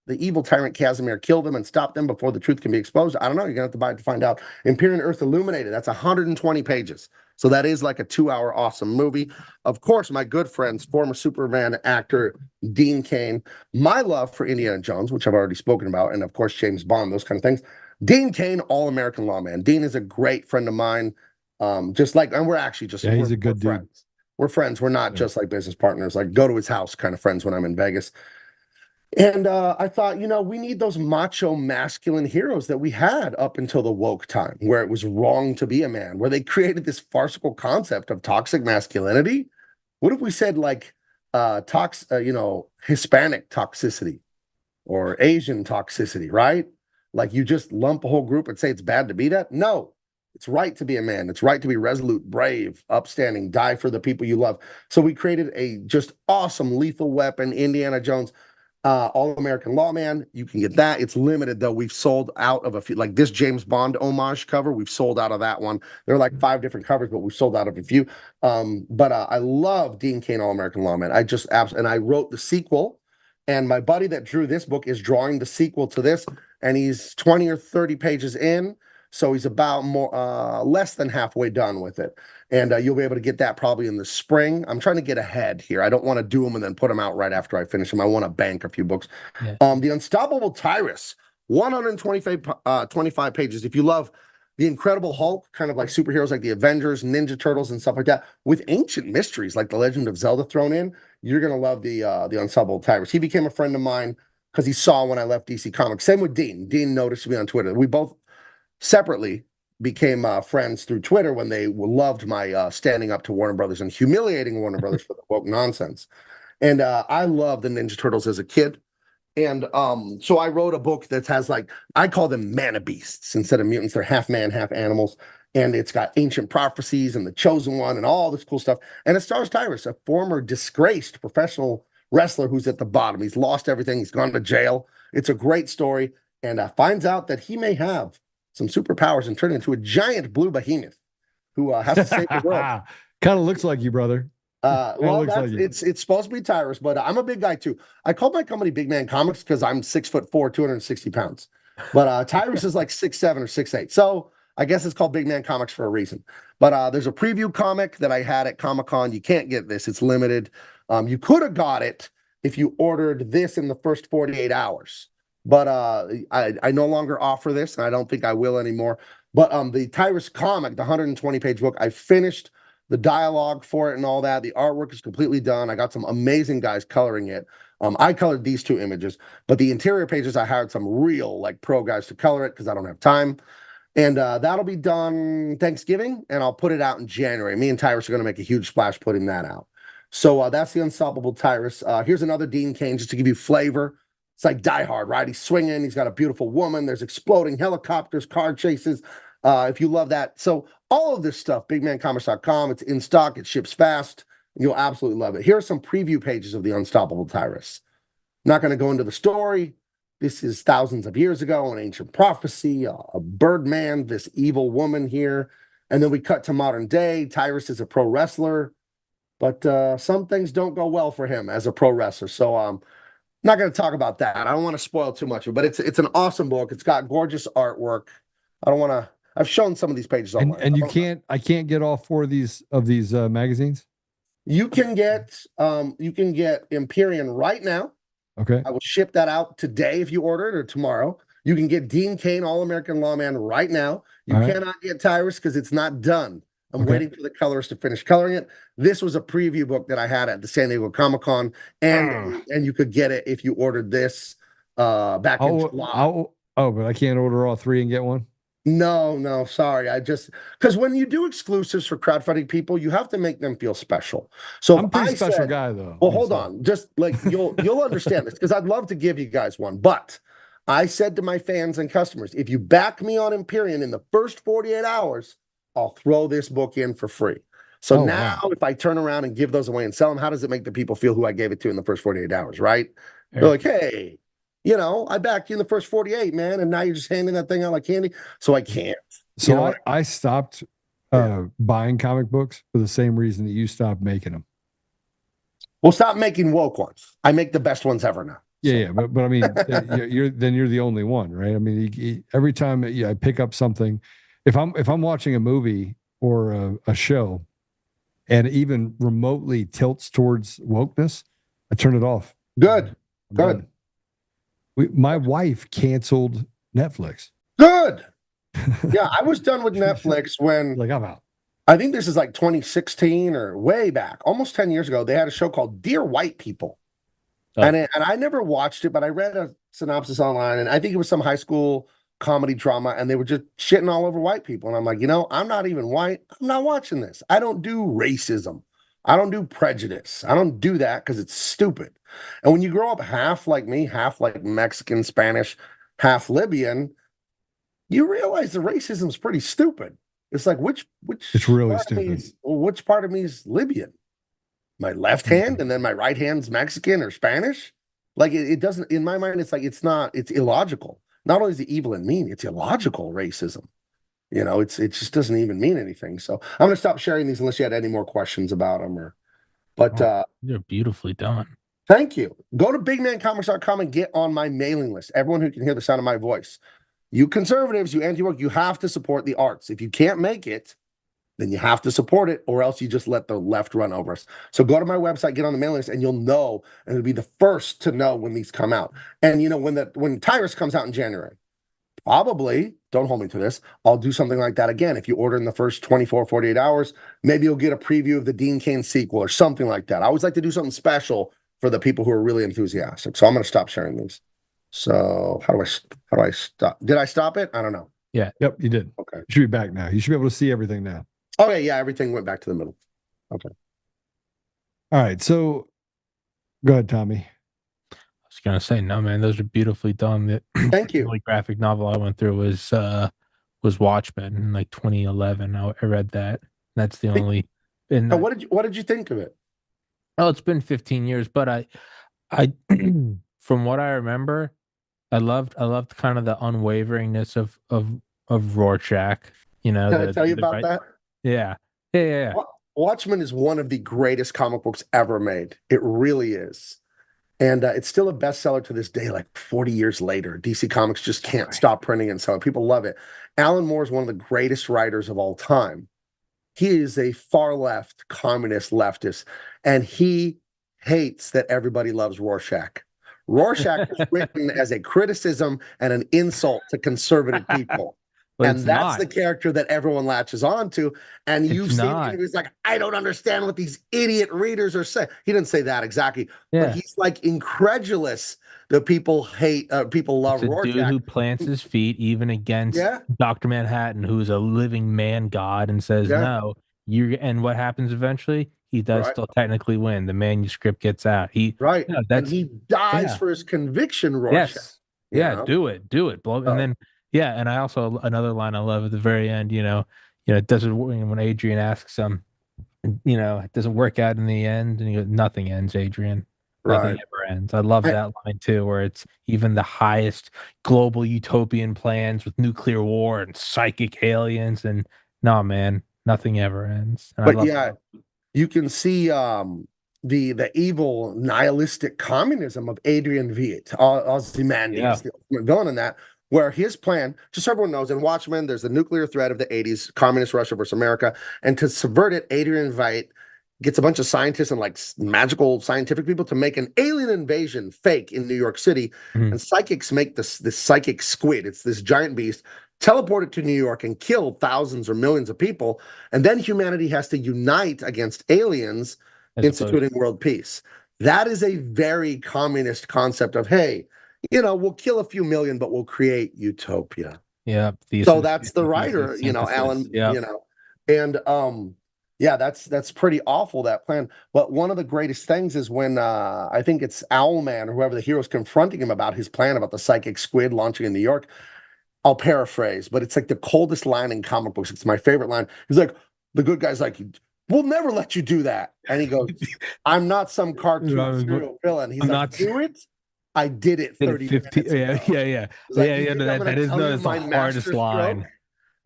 the evil tyrant Casimir kill them and stop them before the truth can be exposed? I don't know. You're going to have to buy it to find out. Empyrean Earth Illuminated. That's 120 pages. So that is like a 2-hour awesome movie. Of course, my good friends, former Superman actor Dean Cain, my love for Indiana Jones, which I've already spoken about, and of course, James Bond, those kind of things. Dean Cain, All-American Lawman. Dean is a great friend of mine. And we're actually just, he's a good dude. Friends. We're friends. We're not just like business partners, like go to his house kind of friends when I'm in Vegas. And I thought, we need those macho masculine heroes that we had up until the woke time, where it was wrong to be a man, where they created this farcical concept of toxic masculinity. What if we said like, Hispanic toxicity or Asian toxicity, right? Like you just lump a whole group and say it's bad to be that? No. It's right to be a man. It's right to be resolute, brave, upstanding, die for the people you love. So we created a just awesome lethal weapon, Indiana Jones, All-American Lawman. You can get that. It's limited, though. We've sold out of a few. Like this James Bond homage cover, we've sold out of that one. There are like 5 different covers, but we've sold out of a few. But I love Dean Cain, All-American Lawman. And I wrote the sequel. And my buddy that drew this book is drawing the sequel to this. And he's 20 or 30 pages in. So he's about less than halfway done with it. And you'll be able to get that probably in the spring. I'm trying to get ahead here. I don't want to do them and then put them out right after I finish them. I want to bank a few books. Yeah. The Unstoppable Tyrus, 125 pages. If you love the Incredible Hulk, kind of like superheroes like the Avengers, Ninja Turtles, and stuff like that, with ancient mysteries like the Legend of Zelda thrown in, you're going to love the Unstoppable Tyrus. He became a friend of mine because he saw when I left DC Comics. Same with Dean. Dean noticed me on Twitter. We both separately became friends through Twitter when they loved my standing up to Warner Brothers and humiliating Warner Brothers for the woke nonsense. And I loved the Ninja Turtles as a kid. And so I wrote a book that has, like, I call them mana beasts instead of mutants. They're half man, half animals. And it's got ancient prophecies and the chosen one and all this cool stuff. And it stars Tyrus, a former disgraced professional wrestler who's at the bottom. He's lost everything. He's gone to jail. It's a great story. And finds out that he may have some superpowers and turn into a giant blue behemoth who has to save the world. Kind of looks like you, brother. Well, it's supposed to be Tyrus, but I'm a big guy too. I call my company Big Man Comics because I'm 6'4", 260 pounds. But Tyrus is like 6'7" or 6'8". So I guess it's called Big Man Comics for a reason. But there's a preview comic that I had at Comic-Con. You can't get this. It's limited. You could have got it if you ordered this in the first 48 hours. But I no longer offer this, and I don't think I will anymore. But the Tyrus comic, the 120-page book, I finished the dialogue for it and all that. The artwork is completely done. I got some amazing guys coloring it. I colored these 2 images, but the interior pages, I hired some real, like, pro guys to color it because I don't have time. And that'll be done Thanksgiving, and I'll put it out in January. Me and Tyrus are going to make a huge splash putting that out. So that's the Unstoppable Tyrus. Here's another Dean Cain, just to give you flavor. It's like Die Hard, right? He's swinging. He's got a beautiful woman. There's exploding helicopters, car chases. If you love that. So all of this stuff, bigmancomics.com, it's in stock. It ships fast. You'll absolutely love it. Here are some preview pages of the Unstoppable Tyrus. Not going to go into the story. This is thousands of years ago, an ancient prophecy, a Birdman, this evil woman here. And then we cut to modern day. Tyrus is a pro wrestler, but some things don't go well for him as a pro wrestler. So not going to talk about that. I don't want to spoil too much, but it's an awesome book. It's got gorgeous artwork. I don't want to. I've shown some of these pages online. And I can't get all 4 of these magazines. You can get Empyrean right now. Okay. I will ship that out today if you order it, or tomorrow. You can get Dean Cain, All-American Lawman right now. You cannot get Tyrus because it's not done. I'm waiting for the colorist to finish coloring it. This was a preview book that I had at the San Diego Comic-Con, and you could get it if you ordered this back in July. But I can't order all 3 and get one? No, sorry. Because when you do exclusives for crowdfunding people, you have to make them feel special. So I'm a pretty special guy, though. Well, hold on. Just like you'll understand this, because I'd love to give you guys one. But I said to my fans and customers, if you back me on Empyrean in the first 48 hours, I'll throw this book in for free. So if I turn around and give those away and sell them, how does it make the people feel who I gave it to in the first 48 hours, right? They're like, hey, I backed you in the first 48, man, and now you're just handing that thing out like candy. So I can't. So I stopped buying comic books for the same reason that you stopped making them. Well, stop making woke ones. I make the best ones ever now. Yeah, but I mean, you're the only one, right? I mean, every time I pick up something, if I'm watching a movie or a show, and even remotely tilts towards wokeness, I turn it off. Good. My wife canceled Netflix. Good. Yeah, I was done with Netflix when like I'm out. I think this is like 2016 or way back, almost 10 years ago. They had a show called Dear White People. Oh. And I never watched it, but I read a synopsis online, and I think it was some high school comedy drama, and they were just shitting all over white people. And I'm like, I'm not even white. I'm not watching this. I don't do racism. I don't do prejudice. I don't do that because it's stupid. And when you grow up half like me, half like Mexican, Spanish, half Libyan, you realize the racism is pretty stupid. It's like, which it's really stupid. Which part of me is Libyan? My left hand, and then my right hand's Mexican or Spanish? Like it doesn't, in my mind, it's like, it's illogical. Not only is it evil and mean, it's illogical racism. It just doesn't even mean anything. So I'm going to stop sharing these unless you had any more questions about them. You're beautifully done. Thank you. Go to bigmancomics.com and get on my mailing list. Everyone who can hear the sound of my voice. you conservatives, you anti-woke, you have to support the arts. If you can't make it, then you have to support it, or else you just let the left run over us. So go to my website, get on the mailing list, and you'll know, and it'll be the first to know when these come out. And when Tyrus comes out in January, probably, don't hold me to this, I'll do something like that again. If you order in the first 24, 48 hours, maybe you'll get a preview of the Dean Cain sequel or something like that. I always like to do something special for the people who are really enthusiastic. So I'm going to stop sharing these. So how do I stop? Did I stop it? I don't know. Yeah. Yep, you did. Okay. You should be back now. You should be able to see everything now. Okay, yeah, everything went back to the middle. Okay. All right. So go ahead, Tommy. I was gonna say, no, man, those are beautifully done. Thank you. The only graphic novel I went through was Watchmen in like 2011. I read that. That's the only. Now, what did you think of it? Oh, it's been 15 years, but I from what I remember, I loved kind of the unwaveringness of Rorschach. You know, Can I tell you about that? Yeah. Watchmen is one of the greatest comic books ever made. It really is. And it's still a bestseller to this day, like 40 years later. DC Comics just can't stop printing and selling. People love it. Alan Moore is one of the greatest writers of all time. He is a far left, communist leftist, and he hates that everybody loves Rorschach. Rorschach was written as a criticism and an insult to conservative people. And that's the character that everyone latches on to. And you've seen him, he's like, I don't understand what these idiot readers are saying. He didn't say that exactly, but he's like incredulous that people hate, people love Rorschach. Dude who plants his feet even against Dr. Manhattan, who's a living man god, and says, no, and what happens eventually? He does still technically win. The manuscript gets out. And he dies for his conviction, Rorschach. Yes. Do it. And then, and I also, another line I love at the very end, it doesn't, when Adrian asks him, it doesn't work out in the end, and he goes, nothing ends, Adrian. Nothing ever ends. I love that line too, where it's even the highest global utopian plans with nuclear war and psychic aliens, and no, man, nothing ever ends. And but you can see the evil nihilistic communism of Adrian Veidt, Ozymandias, the ultimate villain in that, where his plan, just so everyone knows, in Watchmen, there's the nuclear threat of the 80s, communist Russia versus America, and to subvert it, Adrian Veidt gets a bunch of scientists and like magical scientific people to make an alien invasion fake in New York City, and psychics make this psychic squid. It's this giant beast, teleport it to New York and kill thousands or millions of people, and then humanity has to unite against aliens, instituting world peace. That is a very communist concept of, hey, we'll kill a few million, but we'll create utopia. Yeah. So that's the writer, Alan, and that's pretty awful, that plan. But one of the greatest things is when I think it's Owlman or whoever the hero's confronting him about his plan about the psychic squid launching in New York. I'll paraphrase, but it's like the coldest line in comic books. It's my favorite line. He's like, the good guy's like, we'll never let you do that. And he goes, I'm not some cartoon serial villain. He's like, do it? I did it 30 minutes ago. That is the hardest line.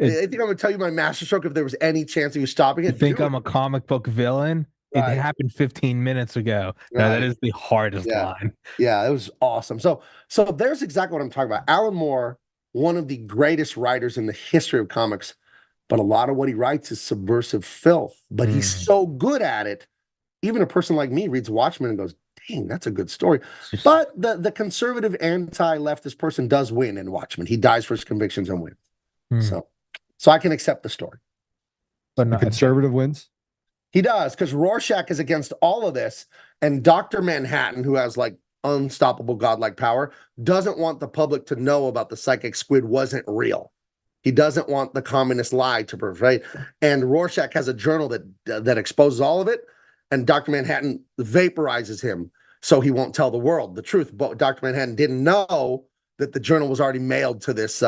I think I'm going to tell you my masterstroke if there was any chance he was stopping it. You think I'm a comic book villain? It happened 15 minutes ago. No, that is the hardest line. Yeah, it was awesome. So there's exactly what I'm talking about. Alan Moore, one of the greatest writers in the history of comics, but a lot of what he writes is subversive filth. But he's so good at it. Even a person like me reads Watchmen and goes, dang, that's a good story. But the conservative anti-leftist person does win in Watchmen. He dies for his convictions and wins. So I can accept the story. But the conservative wins? He does, because Rorschach is against all of this, and Dr. Manhattan, who has like unstoppable godlike power, doesn't want the public to know about the psychic squid wasn't real. He doesn't want the communist lie to pervade. And Rorschach has a journal that exposes all of it, and Dr. Manhattan vaporizes him so he won't tell the world the truth. But Dr. Manhattan didn't know that the journal was already mailed to this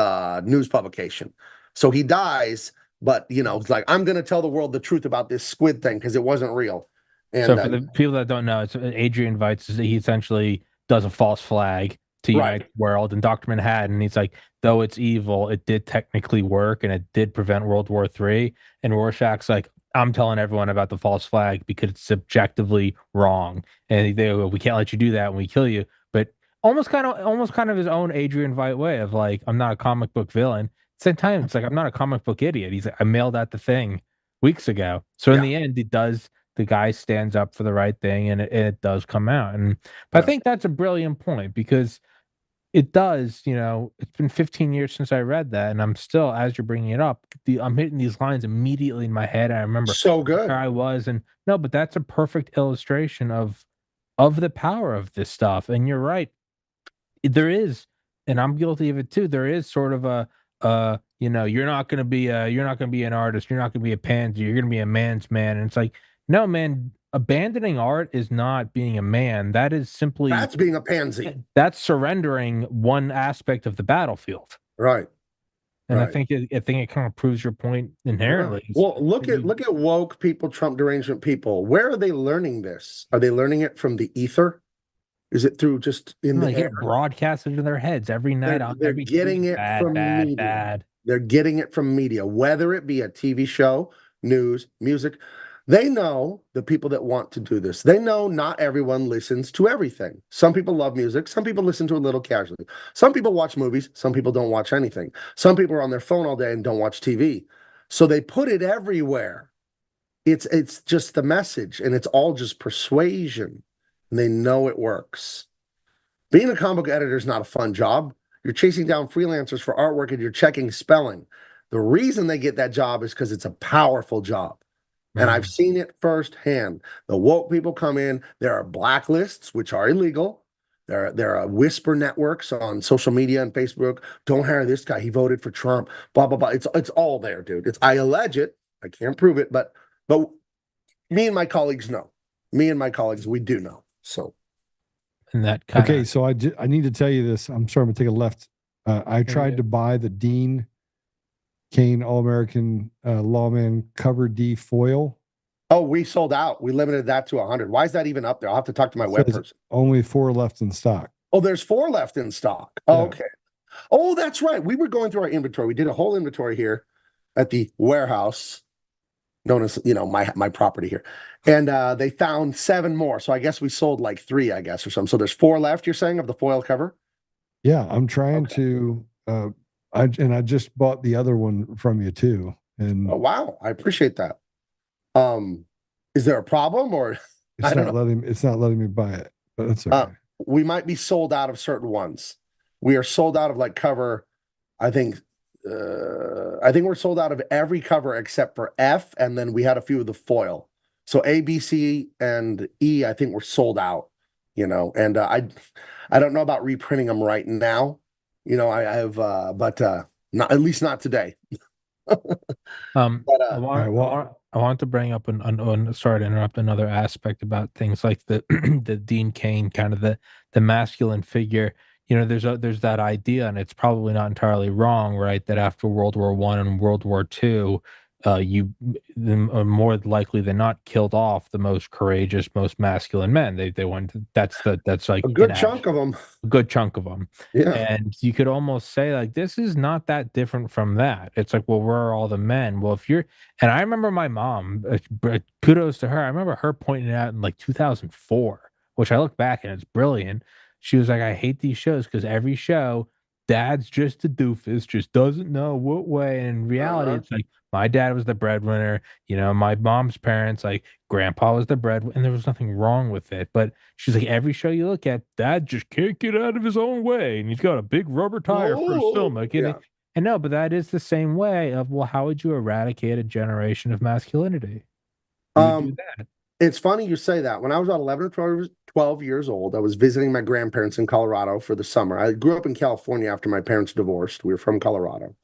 news publication. So he dies, but, it's like, I'm going to tell the world the truth about this squid thing because it wasn't real. And, so for the people that don't know, it's Adrian Veidt, he essentially does a false flag to unite the world. And Dr. Manhattan, he's like, though it's evil, it did technically work and it did prevent World War III. And Rorschach's like, I'm telling everyone about the false flag because it's subjectively wrong. And they go, we can't let you do that when we kill you. But almost kind of his own Adrian Veidt way of like, I'm not a comic book villain. At the same time, it's like, I'm not a comic book idiot. He's like, I mailed out the thing weeks ago. So in the end, the guy stands up for the right thing, and it does come out. But I think that's a brilliant point, because it does, it's been 15 years since I read that, and I'm still, as you're bringing it up, I'm hitting these lines immediately in my head. I remember so good where I was, and no, but that's a perfect illustration of the power of this stuff. And you're right, there is, and I'm guilty of it too. There is sort of you're not going to be an artist, you're not going to be a pansy, you're going to be a man's man. And it's like, no, man, abandoning art is not being a man. That is simply, that's being a pansy. That's surrendering one aspect of the battlefield. Right. And I think it kind of proves your point inherently. Yeah. Well, look at woke people, Trump derangement people. Where are they learning this? Are they learning it from the ether? Is it through just in the air? Broadcasted in their heads every night. They're getting it from media. They're getting it from media, whether it be a TV show, news, music. They know the people that want to do this. They know not everyone listens to everything. Some people love music. Some people listen to a little casually. Some people watch movies. Some people don't watch anything. Some people are on their phone all day and don't watch TV. So they put it everywhere. It's just the message, and it's all just persuasion. And they know it works. Being a comic book editor is not a fun job. You're chasing down freelancers for artwork and you're checking spelling. The reason they get that job is because it's a powerful job. And I've seen it firsthand. The woke people come in. There are blacklists, which are illegal. There are whisper networks on social media and Facebook. Don't hire this guy. He voted for Trump. Blah, blah, blah. It's all there, dude. I allege it. I can't prove it. But me and my colleagues know. Me and my colleagues, we do know. So. And that kind okay, so I need to tell you this. I'm sorry, I'm going to take a left. I tried to buy the Dean Cain All-American Lawman cover D foil. Oh, we sold out. We limited that to 100. Why is that even up there? I'll have to talk to my web person. Only 4 left in stock. Oh, there's 4 left in stock. Oh, okay. Oh, that's right. We were going through our inventory. We did a whole inventory here at the warehouse, known as, my property here. And they found 7 more. So I guess we sold like 3, I guess, or something. So there's 4 left, you're saying, of the foil cover? Yeah, I'm trying to I just bought the other one from you too. And oh wow, I appreciate that. Is there a problem, or it's not letting me buy it, but that's okay. We might be sold out of certain ones. We are sold out of like cover. I think we're sold out of every cover except for F, and then we had a few of the foil. So A, B, C, and E, I think we're sold out. And I don't know about reprinting them right now. I have, but not, at least not today. I want to bring up sorry to interrupt, another aspect about things like the the Dean Cain, kind of the masculine figure. There's that idea, and it's probably not entirely wrong, right? That after World War I and World War II, more likely than not killed off the most courageous, most masculine men. They went. That's like a good chunk of them. A good chunk of them. Yeah. And you could almost say like this is not that different from that. It's like, well, where are all the men? Well, and I remember my mom. Kudos to her. I remember her pointing it out in like 2004, which I look back and it's brilliant. She was like, I hate these shows because every show, dad's just a doofus, just doesn't know what way. And in reality, it's like, my dad was the breadwinner, my mom's parents, like grandpa was the breadwinner, and there was nothing wrong with it. But she's like, every show you look at, dad just can't get out of his own way. And he's got a big rubber tire for his stomach. And no, but that is the same way of, well, how would you eradicate a generation of masculinity? Do that. It's funny you say that. When I was about 11 or 12 years old, I was visiting my grandparents in Colorado for the summer. I grew up in California after my parents divorced. We were from Colorado.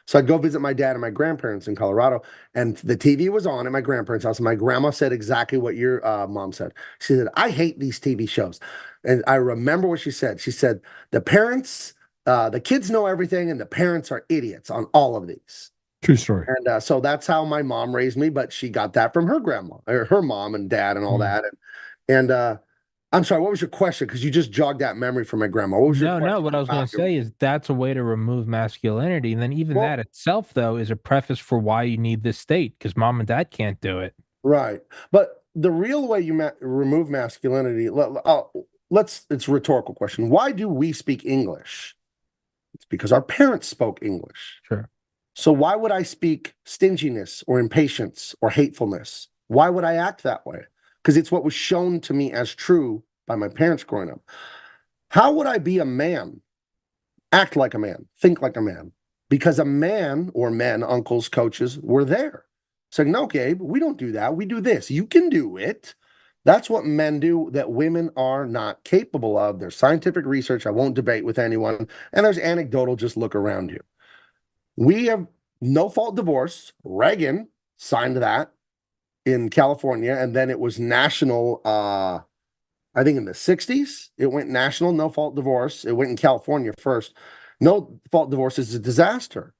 So I'd go visit my dad and my grandparents in Colorado, and the TV was on at my grandparents' house. And my grandma said exactly what your mom said. She said, I hate these TV shows. And I remember what she said. She said, the parents, the kids know everything, and the parents are idiots on all of these. True story. And so that's how my mom raised me, but she got that from her grandma, or her mom and dad and all that. And I'm sorry, what was your question? Because you just jogged that memory from my grandma. What was your question? No, what I was going to say is that's a way to remove masculinity. And then even that itself, though, is a preface for why you need this state, because mom and dad can't do it. Right. But the real way you remove masculinity, it's a rhetorical question. Why do we speak English? It's because our parents spoke English. Sure. So why would I speak stinginess or impatience or hatefulness? Why would I act that way? Because it's what was shown to me as true by my parents growing up. How would I be a man, act like a man, think like a man? Because a man or men, uncles, coaches were there saying, no, Gabe, we don't do that. We do this. You can do it. That's what men do that women are not capable of. There's scientific research I won't debate with anyone, and there's anecdotal, just look around you. We have no-fault divorce. Reagan signed that in California, and then it was national, I think in the 60s, it went national, no-fault divorce. It went in California first. No-fault divorce is a disaster,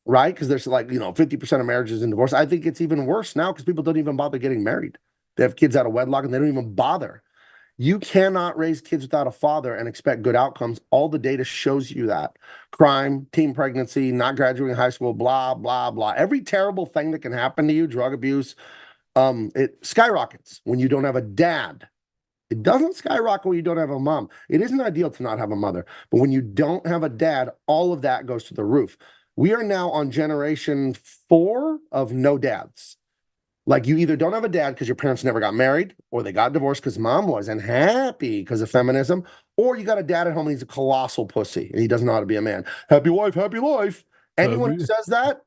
right? Because there's 50% of marriages in divorce. I think it's even worse now because people don't even bother getting married. They have kids out of wedlock and they don't even bother. You cannot raise kids without a father and expect good outcomes. All the data shows you that. Crime, teen pregnancy, not graduating high school, blah, blah, blah. Every terrible thing that can happen to you, drug abuse, it skyrockets when you don't have a dad. It doesn't skyrocket when you don't have a mom. It isn't ideal to not have a mother. But when you don't have a dad, all of that goes to the roof. We are now on generation 4 of no dads. Like, you either don't have a dad because your parents never got married, or they got divorced because mom wasn't happy because of feminism, or you got a dad at home and he's a colossal pussy and he doesn't know how to be a man. Happy wife, happy life. Anyone who says that,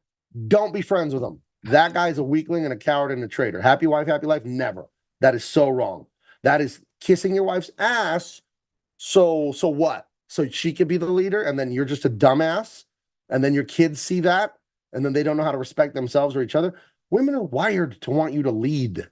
don't be friends with him. That guy's a weakling and a coward and a traitor. Happy wife, happy life, never. That is so wrong. That is kissing your wife's ass. So what? So she could be the leader and then you're just a dumbass, and then your kids see that and then they don't know how to respect themselves or each other. Women are wired to want you to lead.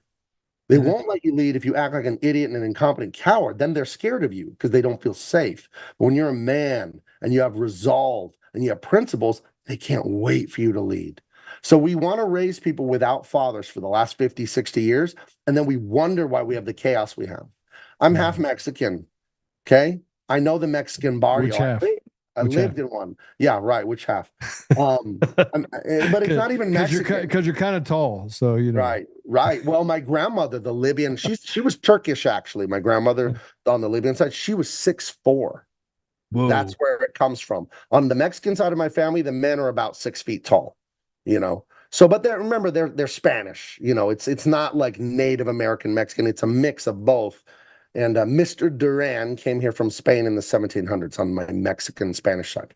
They won't let you lead if you act like an idiot and an incompetent coward. Then they're scared of you because they don't feel safe. But when you're a man and you have resolve and you have principles, they can't wait for you to lead. So we want to raise people without fathers for the last 50, 60 years, and then we wonder why we have the chaos we have. I'm half Mexican, okay? I know the Mexican barrio. Which half? I lived in one. Yeah, right. Which half? But it's not even Mexican. Because you're kind of tall, so you know. Right. Well, my grandmother, the Libyan, she was Turkish actually. My grandmother on the Libyan side, she was 6'4". Whoa. That's where it comes from. On the Mexican side of my family, the men are about 6 feet tall. You know. So, but remember, they're Spanish. You know, it's not like Native American Mexican. It's a mix of both. And Mr. Duran came here from Spain in the 1700s on my Mexican Spanish side.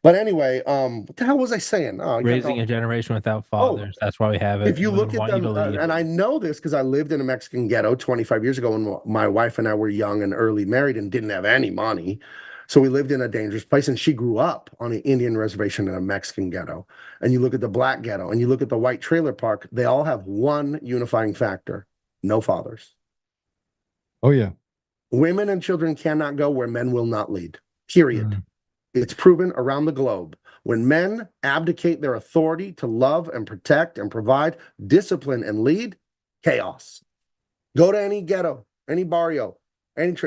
But anyway, what the hell was I saying? Raising a generation without fathers. That's why we have it. If you look at them, and I know this because I lived in a Mexican ghetto 25 years ago when my wife and I were young and early married and didn't have any money. So we lived in a dangerous place, and she grew up on an Indian reservation in a Mexican ghetto. And you look at the black ghetto, and you look at the white trailer park, they all have one unifying factor: no fathers. Oh, yeah. Women and children cannot go where men will not lead, period. It's proven around the globe. When men abdicate their authority to love and protect and provide, discipline and lead, chaos. Go to any ghetto, any barrio,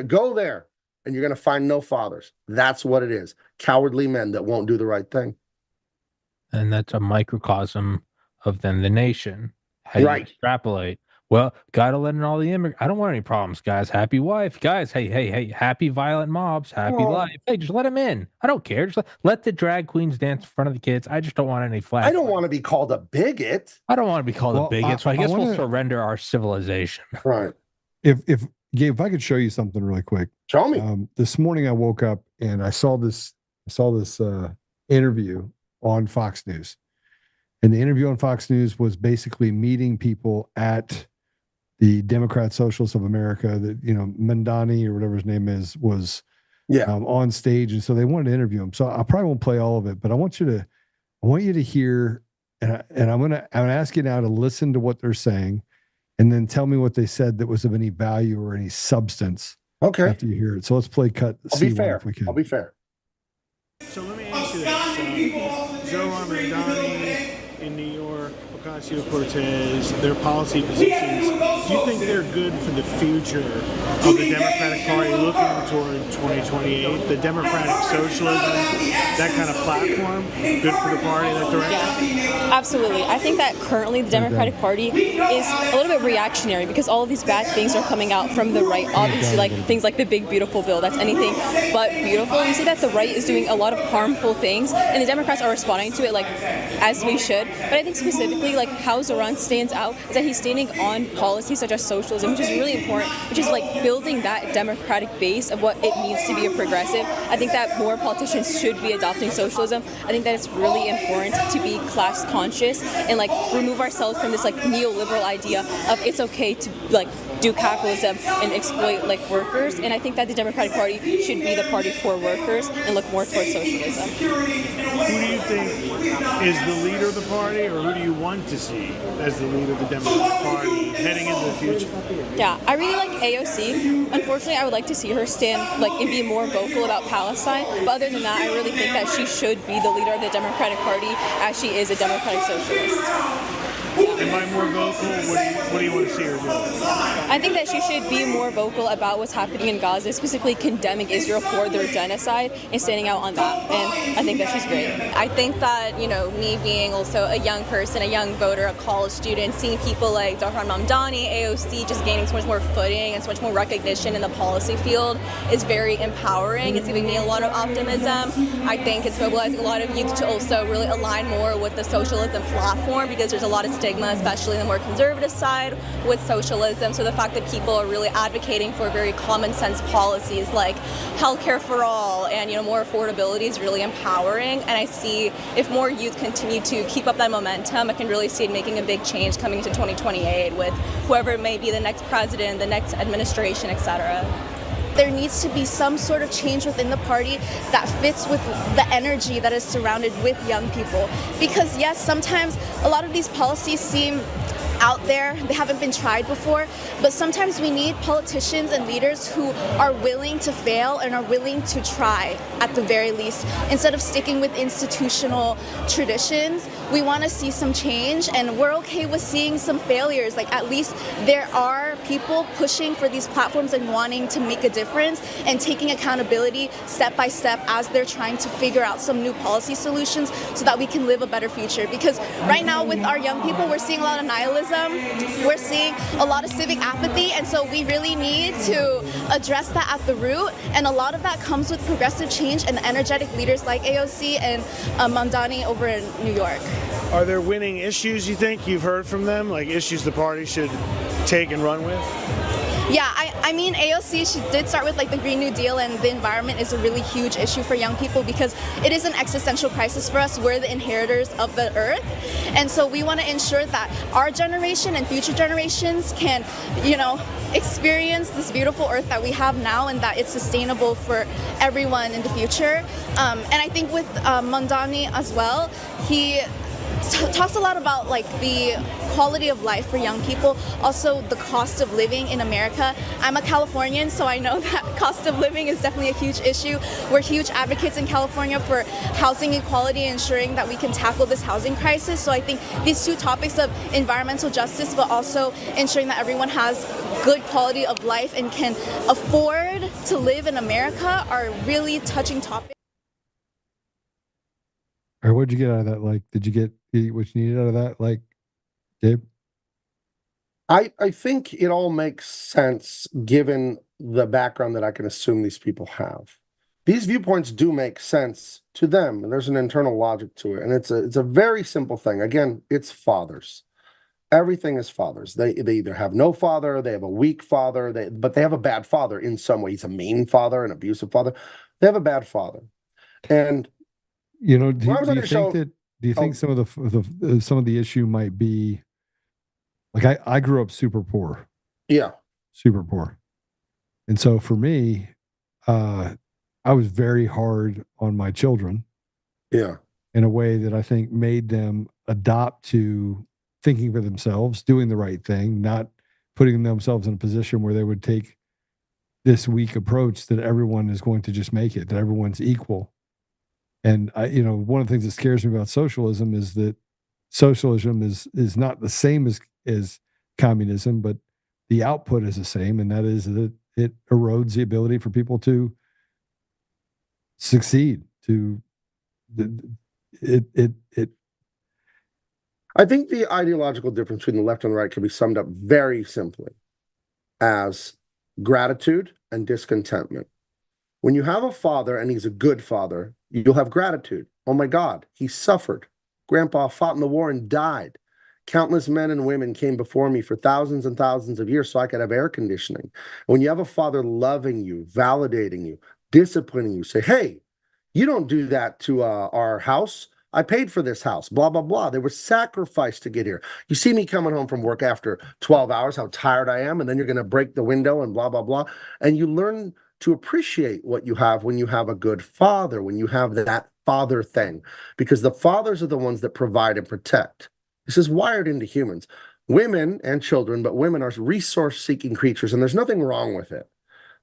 go there, and you're going to find no fathers. That's what it is. Cowardly men that won't do the right thing. And that's a microcosm of then the nation. How you extrapolate. Well, gotta let in all the immigrants. I don't want any problems, guys. Happy wife, guys. Hey, happy violent mobs, happy life. Hey, just let them in. I don't care. Just let the drag queens dance in front of the kids. I just don't want any flags. I don't want to be called a bigot. I don't want to be called a bigot. So I guess we'll surrender our civilization. Right. If Gabe, if I could show you something really quick. Show me. This morning I woke up and I saw this interview on Fox News. And the interview on Fox News was basically meeting people at the Democrat Socialists of America, that, you know, Mandani or whatever his name is, was on stage. And so they wanted to interview him. So I probably won't play all of it, but I want you to hear, and I'm gonna ask you now to listen to what they're saying and then tell me what they said that was of any value or any substance. Okay. After you hear it. So let's play cut. I'll be fair. I'll be fair. So let me ask you this. Joe Oltmann in New York, Ocasio-Cortez, their policy positions, do you think they're good for the future of the Democratic Party looking toward 2028? The democratic socialism, that kind of platform, good for the party, that direction? Yeah, absolutely. I think that currently the Democratic Party is a little bit reactionary because all of these bad things are coming out from the right. Obviously, like things like the big beautiful bill, that's anything but beautiful. We see that the right is doing a lot of harmful things, and the Democrats are responding to it like as we should. But I think specifically like how Zoran stands out is that he's standing on policies such as socialism, which is really important, which is like building that democratic base of what it means to be a progressive. I think that more politicians should be adopting socialism. I think that it's really important to be class conscious and like remove ourselves from this like neoliberal idea of it's okay to like do capitalism and exploit like workers. And I think that the Democratic Party should be the party for workers and look more towards socialism. Who do you think is the leader of the party, or who do you want to see as the leader of the Democratic Party heading into the future? Yeah, I really like AOC. Unfortunately, I would like to see her stand like and be more vocal about Palestine. But other than that, I really think that she should be the leader of the Democratic Party as she is a democratic socialist. And by more vocal, what do you want to see her do? I think that she should be more vocal about what's happening in Gaza, specifically condemning Israel for their genocide and standing out on that. And I think that she's great. I think that, you know, me being also a young person, a young voter, a college student, seeing people like Zohran Mamdani, AOC just gaining so much more footing and so much more recognition in the policy field is very empowering. It's giving me a lot of optimism. I think it's mobilizing a lot of youth to also really align more with the socialism platform, because there's a lot of stigma, especially in the more conservative side with socialism. So the fact that people are really advocating for very common sense policies like healthcare for all and, you know, more affordability is really empowering. And I see if more youth continue to keep up that momentum, I can really see it making a big change coming into 2028 with whoever may be the next president, the next administration, etc. There needs to be some sort of change within the party that fits with the energy that is surrounded with young people. Because yes, sometimes a lot of these policies seem out there, they haven't been tried before, but sometimes we need politicians and leaders who are willing to fail and are willing to try at the very least. Instead of sticking with institutional traditions, we want to see some change, and we're okay with seeing some failures. Like, at least there are people pushing for these platforms and wanting to make a difference and taking accountability step by step as they're trying to figure out some new policy solutions so that we can live a better future. Because right now with our young people, we're seeing a lot of nihilism, we're seeing a lot of civic apathy, and so we really need to address that at the root, and a lot of that comes with progressive change and energetic leaders like AOC and Mamdani over in New York. Are there winning issues you think you've heard from them, like issues the party should take and run with? Yeah, I mean, AOC, she did start with like the Green New Deal, and the environment is a really huge issue for young people because it is an existential crisis for us. We're the inheritors of the earth. And so we want to ensure that our generation and future generations can, you know, experience this beautiful earth that we have now, and that it's sustainable for everyone in the future. And I think with Mamdani as well, he talks a lot about like the quality of life for young people, also the cost of living in America. I'm a Californian, so I know that cost of living is definitely a huge issue. We're huge advocates in California for housing equality and ensuring that we can tackle this housing crisis. So I think these two topics of environmental justice, but also ensuring that everyone has good quality of life and can afford to live in America, are really touching topics. Or what'd you get out of that? Like, did you get what you needed out of that? Like, Gabe? I think it all makes sense given the background that I can assume these people have. These viewpoints do make sense to them, and there's an internal logic to it. And it's a very simple thing. Again, it's fathers. Everything is fathers. They either have no father, they have a weak father, but they have a bad father in some way. He's a mean father, an abusive father. They have a bad father. And you know, do you think some of the issue might be like I grew up super poor. Yeah. Super poor. And so for me, I was very hard on my children. Yeah. In a way that I think made them adopt to thinking for themselves, doing the right thing, not putting themselves in a position where they would take this weak approach that everyone is going to just make it, that everyone's equal. And one of the things that scares me about socialism is that socialism is not the same as communism, but the output is the same, and that is that it erodes the ability for people to succeed. I think the ideological difference between the left and the right can be summed up very simply as gratitude and discontentment. When you have a father and he's a good father, you'll have gratitude. Oh my God, he suffered. Grandpa fought in the war and died. Countless men and women came before me for thousands and thousands of years so I could have air conditioning. When you have a father loving you, validating you, disciplining you, say, hey, you don't do that to our house. I paid for this house, blah, blah, blah. They were sacrificed to get here. You see me coming home from work after 12 hours, how tired I am, and then you're going to break the window and blah, blah, blah. And you learn to appreciate what you have when you have a good father, when you have that father thing, because the fathers are the ones that provide and protect. This is wired into humans, women and children, but women are resource-seeking creatures, and there's nothing wrong with it.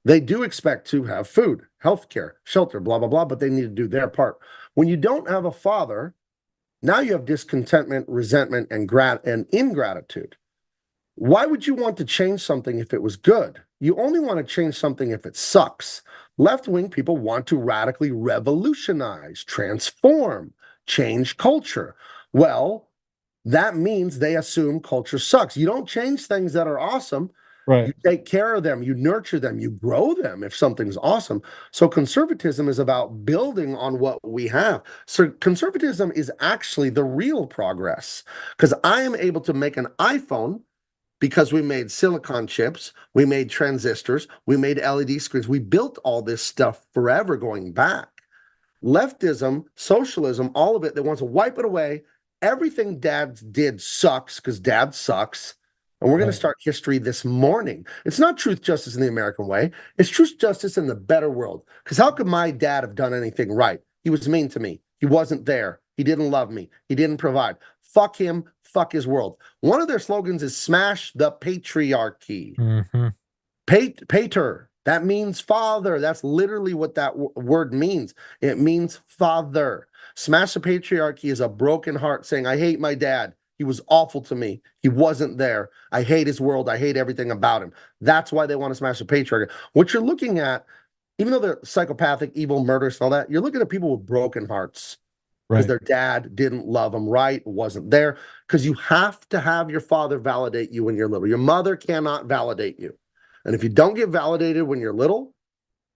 They do expect to have food, healthcare, shelter, blah, blah, blah, but they need to do their part. When you don't have a father, now you have discontentment, resentment, and ingratitude. Why would you want to change something if it was good? You only want to change something if it sucks. Left-wing people want to radically revolutionize, transform, change culture. Well, that means they assume culture sucks. You don't change things that are awesome. Right. You take care of them, you nurture them, you grow them if something's awesome. So conservatism is about building on what we have. So conservatism is actually the real progress, because I am able to make an iPhone because we made silicon chips, we made transistors, we made LED screens. We built all this stuff forever going back. Leftism, socialism, all of it, they want to wipe it away. Everything dad did sucks because dad sucks. And we're going to start history this morning. It's not truth, justice in the American way. It's truth, justice in the better world. Because how could my dad have done anything right? He was mean to me. He wasn't there. He didn't love me. He didn't provide. Fuck him. Fuck his world. One of their slogans is smash the patriarchy. Mm-hmm. Pater. That means father. That's literally what that word means. It means father. Smash the patriarchy is a broken heart saying, I hate my dad. He was awful to me. He wasn't there. I hate his world. I hate everything about him. That's why they want to smash the patriarchy. What you're looking at, even though they're psychopathic, evil, murderous, and all that, you're looking at people with broken hearts because their dad didn't love them right, wasn't there. Because you have to have your father validate you when you're little. Your mother cannot validate you. And if you don't get validated when you're little,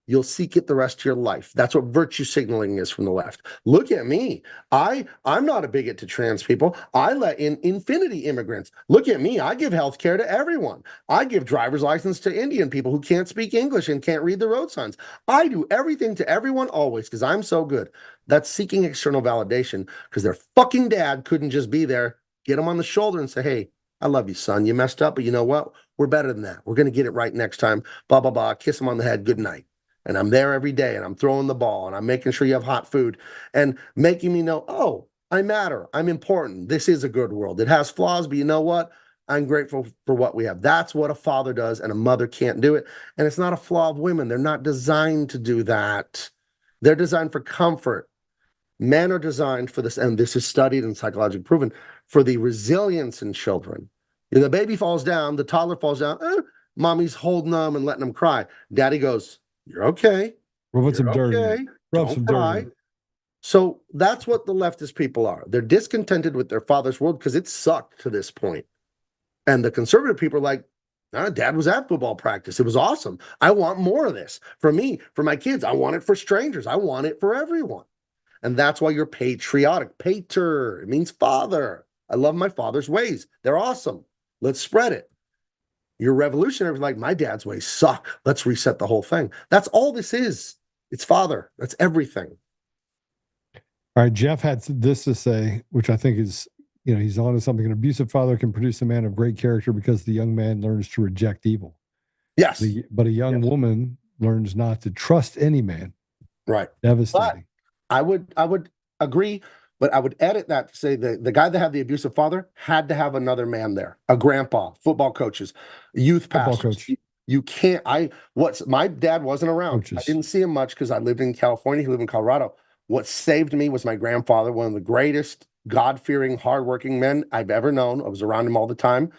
you'll seek it the rest of your life. That's what virtue signaling is from the left. Look at me. I'm not a bigot to trans people. I let in infinity immigrants. Look at me. I give health care to everyone. I give driver's license to Indian people who can't speak English and can't read the road signs. I do everything to everyone always because I'm so good. That's seeking external validation because their fucking dad couldn't just be there, get them on the shoulder and say, hey, I love you, son. You messed up, but you know what? We're better than that. We're going to get it right next time. Blah, blah, blah. Kiss them on the head. Good night. And I'm there every day and I'm throwing the ball and I'm making sure you have hot food and making me know, oh, I matter. I'm important. This is a good world. It has flaws, but you know what? I'm grateful for what we have. That's what a father does and a mother can't do it. And it's not a flaw of women. They're not designed to do that. They're designed for comfort. Men are designed for this, and this is studied and psychologically proven, for the resilience in children. If the baby falls down, the toddler falls down, mommy's holding them and letting them cry. Daddy goes, you're okay. Rub some dirt. Okay. Rub some dirt. So that's what the leftist people are. They're discontented with their father's world because it sucked to this point. And the conservative people are like, dad was at football practice. It was awesome. I want more of this for me, for my kids. I want it for strangers. I want it for everyone. And that's why you're patriotic. Pater, it means father. I love my father's ways. They're awesome. Let's spread it. You're revolutionary, like my dad's ways suck. Let's reset the whole thing. That's all this is. It's father. That's everything. All right. Jeff had this to say, which I think is, he's on to something. An abusive father can produce a man of great character because the young man learns to reject evil. Yes. But a young woman learns not to trust any man. Right. Devastating. But I would agree. But I would edit that to say the guy that had the abusive father had to have another man there, a grandpa, football coaches, youth pastors. You can't. My dad wasn't around. Coaches. I didn't see him much because I lived in California. He lived in Colorado. What saved me was my grandfather, one of the greatest God-fearing, hardworking men I've ever known. I was around him all the time.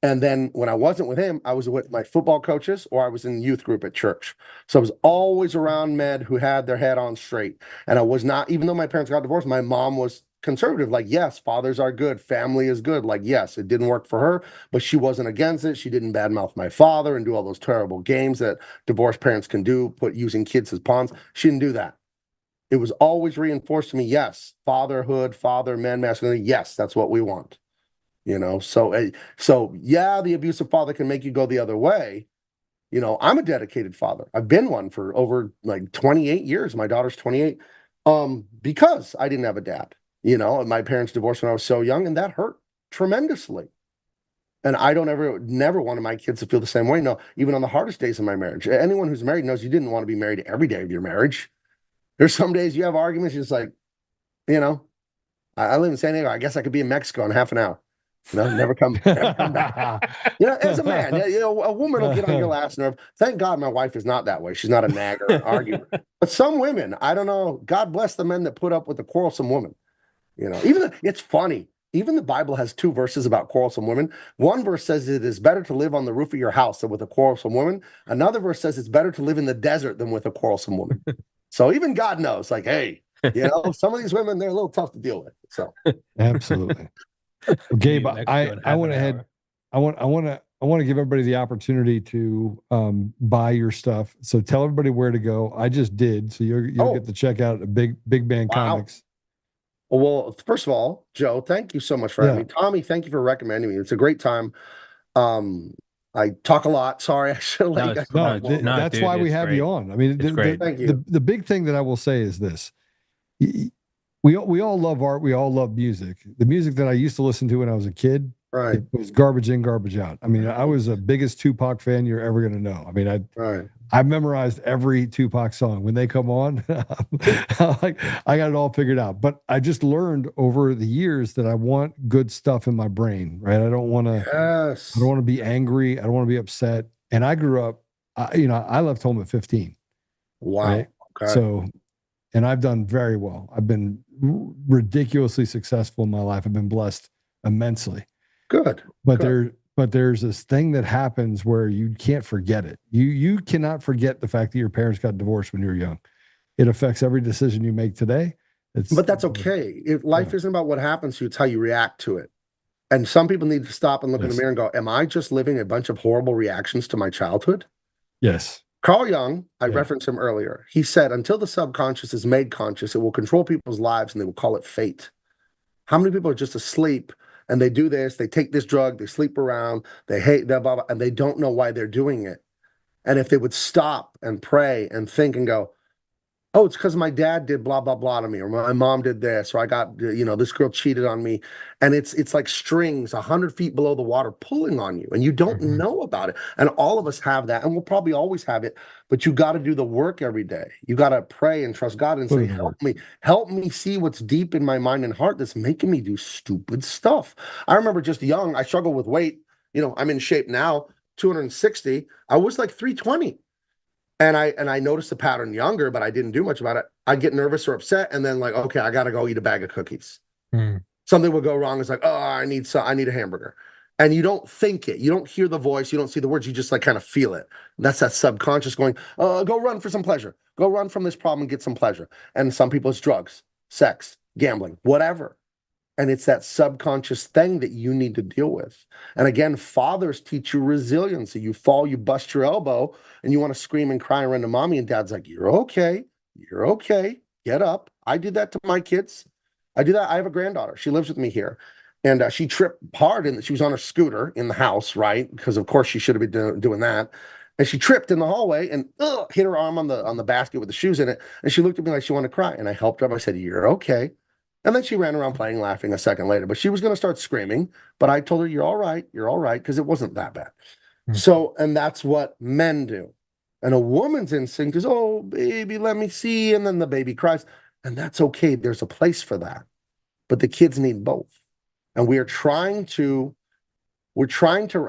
And then when I wasn't with him, I was with my football coaches or I was in youth group at church. So I was always around men who had their head on straight. And I was not, even though my parents got divorced, my mom was conservative. Like, yes, fathers are good. Family is good. Like, yes, it didn't work for her, but she wasn't against it. She didn't badmouth my father and do all those terrible games that divorced parents can do, using kids as pawns. She didn't do that. It was always reinforced to me, yes, fatherhood, father, men, masculinity, yes, that's what we want. You know, so yeah, the abusive father can make you go the other way. You know, I'm a dedicated father. I've been one for over like 28 years. My daughter's 28, because I didn't have a dad. You know, and my parents divorced when I was so young, and that hurt tremendously. And I don't never wanted my kids to feel the same way. No, even on the hardest days of my marriage. Anyone who's married knows you didn't want to be married every day of your marriage. There's some days you have arguments, you're just like, you know, I live in San Diego. I guess I could be in Mexico in half an hour. You know, never come back. You know, as a man, you know, a woman will get on your last nerve. Thank God my wife is not that way. She's not a nagger, an arguer. But some women, I don't know. God bless the men that put up with a quarrelsome woman. You know, it's funny. Even the Bible has 2 verses about quarrelsome women. One verse says it is better to live on the roof of your house than with a quarrelsome woman. Another verse says it's better to live in the desert than with a quarrelsome woman. So even God knows, like, hey, you know, some of these women, they're a little tough to deal with. So absolutely. Well, Gabe, I went ahead. I want to give everybody the opportunity to buy your stuff. So tell everybody where to go. I just did, so you'll get to check out a Big Band Comics. Well, first of all, Joe, thank you so much for having me. Tommy, thank you for recommending me. It's a great time. I talk a lot. Sorry, I should have let you guys know. That's why we have you on. I mean, Thank you. The big thing that I will say is this. We all love art. We all love music. The music that I used to listen to when I was a kid, right, it was garbage in, garbage out. I mean, I was the biggest Tupac fan you're ever going to know. I mean, I've memorized every Tupac song. When they come on, I got it all figured out. But I just learned over the years that I want good stuff in my brain, right? I don't want to. Yes. I don't want to be angry. I don't want to be upset. And I grew up. I left home at 15. Wow. Right? Okay. So, and I've done very well. I've been ridiculously successful in my life. I've been blessed immensely. Good. But there's this thing that happens where you can't forget it. You cannot forget the fact that your parents got divorced when you were young. It affects every decision you make today. But that's okay. Life isn't about what happens to you, it's how you react to it. And some people need to stop and look in the mirror and go, am I just living a bunch of horrible reactions to my childhood? Yes. Carl Jung, I referenced him earlier. He said, until the subconscious is made conscious, it will control people's lives and they will call it fate. How many people are just asleep and they do this, they take this drug, they sleep around, they hate, blah, blah, blah, and they don't know why they're doing it. And if they would stop and pray and think and go, oh, it's because my dad did blah, blah, blah to me, or my mom did this, or I got, this girl cheated on me. And it's like strings 100 feet below the water pulling on you, and you don't know about it. And all of us have that, and we'll probably always have it, but you got to do the work every day. You got to pray and trust God and say, help me see what's deep in my mind and heart that's making me do stupid stuff. I remember just young, I struggled with weight. I'm in shape now, 260. I was like 320. And I noticed the pattern younger, but I didn't do much about it. I'd get nervous or upset, and then like, okay, I got to go eat a bag of cookies. Something would go wrong. It's like, oh, I need a hamburger. And you don't think it. You don't hear the voice. You don't see the words. You just like kind of feel it. That's that subconscious going, go run for some pleasure. Go run from this problem and get some pleasure. And some people it's drugs, sex, gambling, whatever. And it's that subconscious thing that you need to deal with. And again, fathers teach you resiliency. You fall, you bust your elbow, and you want to scream and cry and run to mommy, and dad's like, you're okay. You're okay. Get up. I did that to my kids. I do that. I have a granddaughter. She lives with me here. And she tripped hard, and she was on her scooter in the house, right? Because, of course, she should have been doing that. And she tripped in the hallway and hit her arm on the basket with the shoes in it. And she looked at me like she wanted to cry. And I helped her up. I said, you're okay. And then she ran around playing, laughing a second later. But she was going to start screaming. But I told her, you're all right, because it wasn't that bad. So, and that's what men do. And a woman's instinct is, oh, baby, let me see. And then the baby cries. And that's okay. There's a place for that. But the kids need both. And we're trying to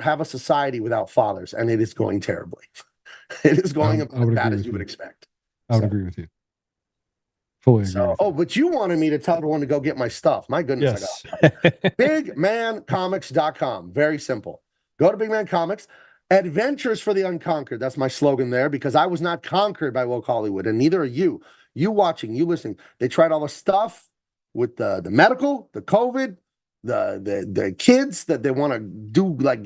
have a society without fathers. And it is going terribly. It is going as bad as you would expect. I would agree with you. Fully agree. So, but you wanted me to tell everyone to go get my stuff. My goodness, yes. I got bigmancomics.com. Very simple. Go to Big Man Comics. Adventures for the Unconquered. That's my slogan there, because I was not conquered by woke Hollywood, and neither are you. You watching, you listening. They tried all the stuff with the medical, the COVID, the kids that they want to do, like,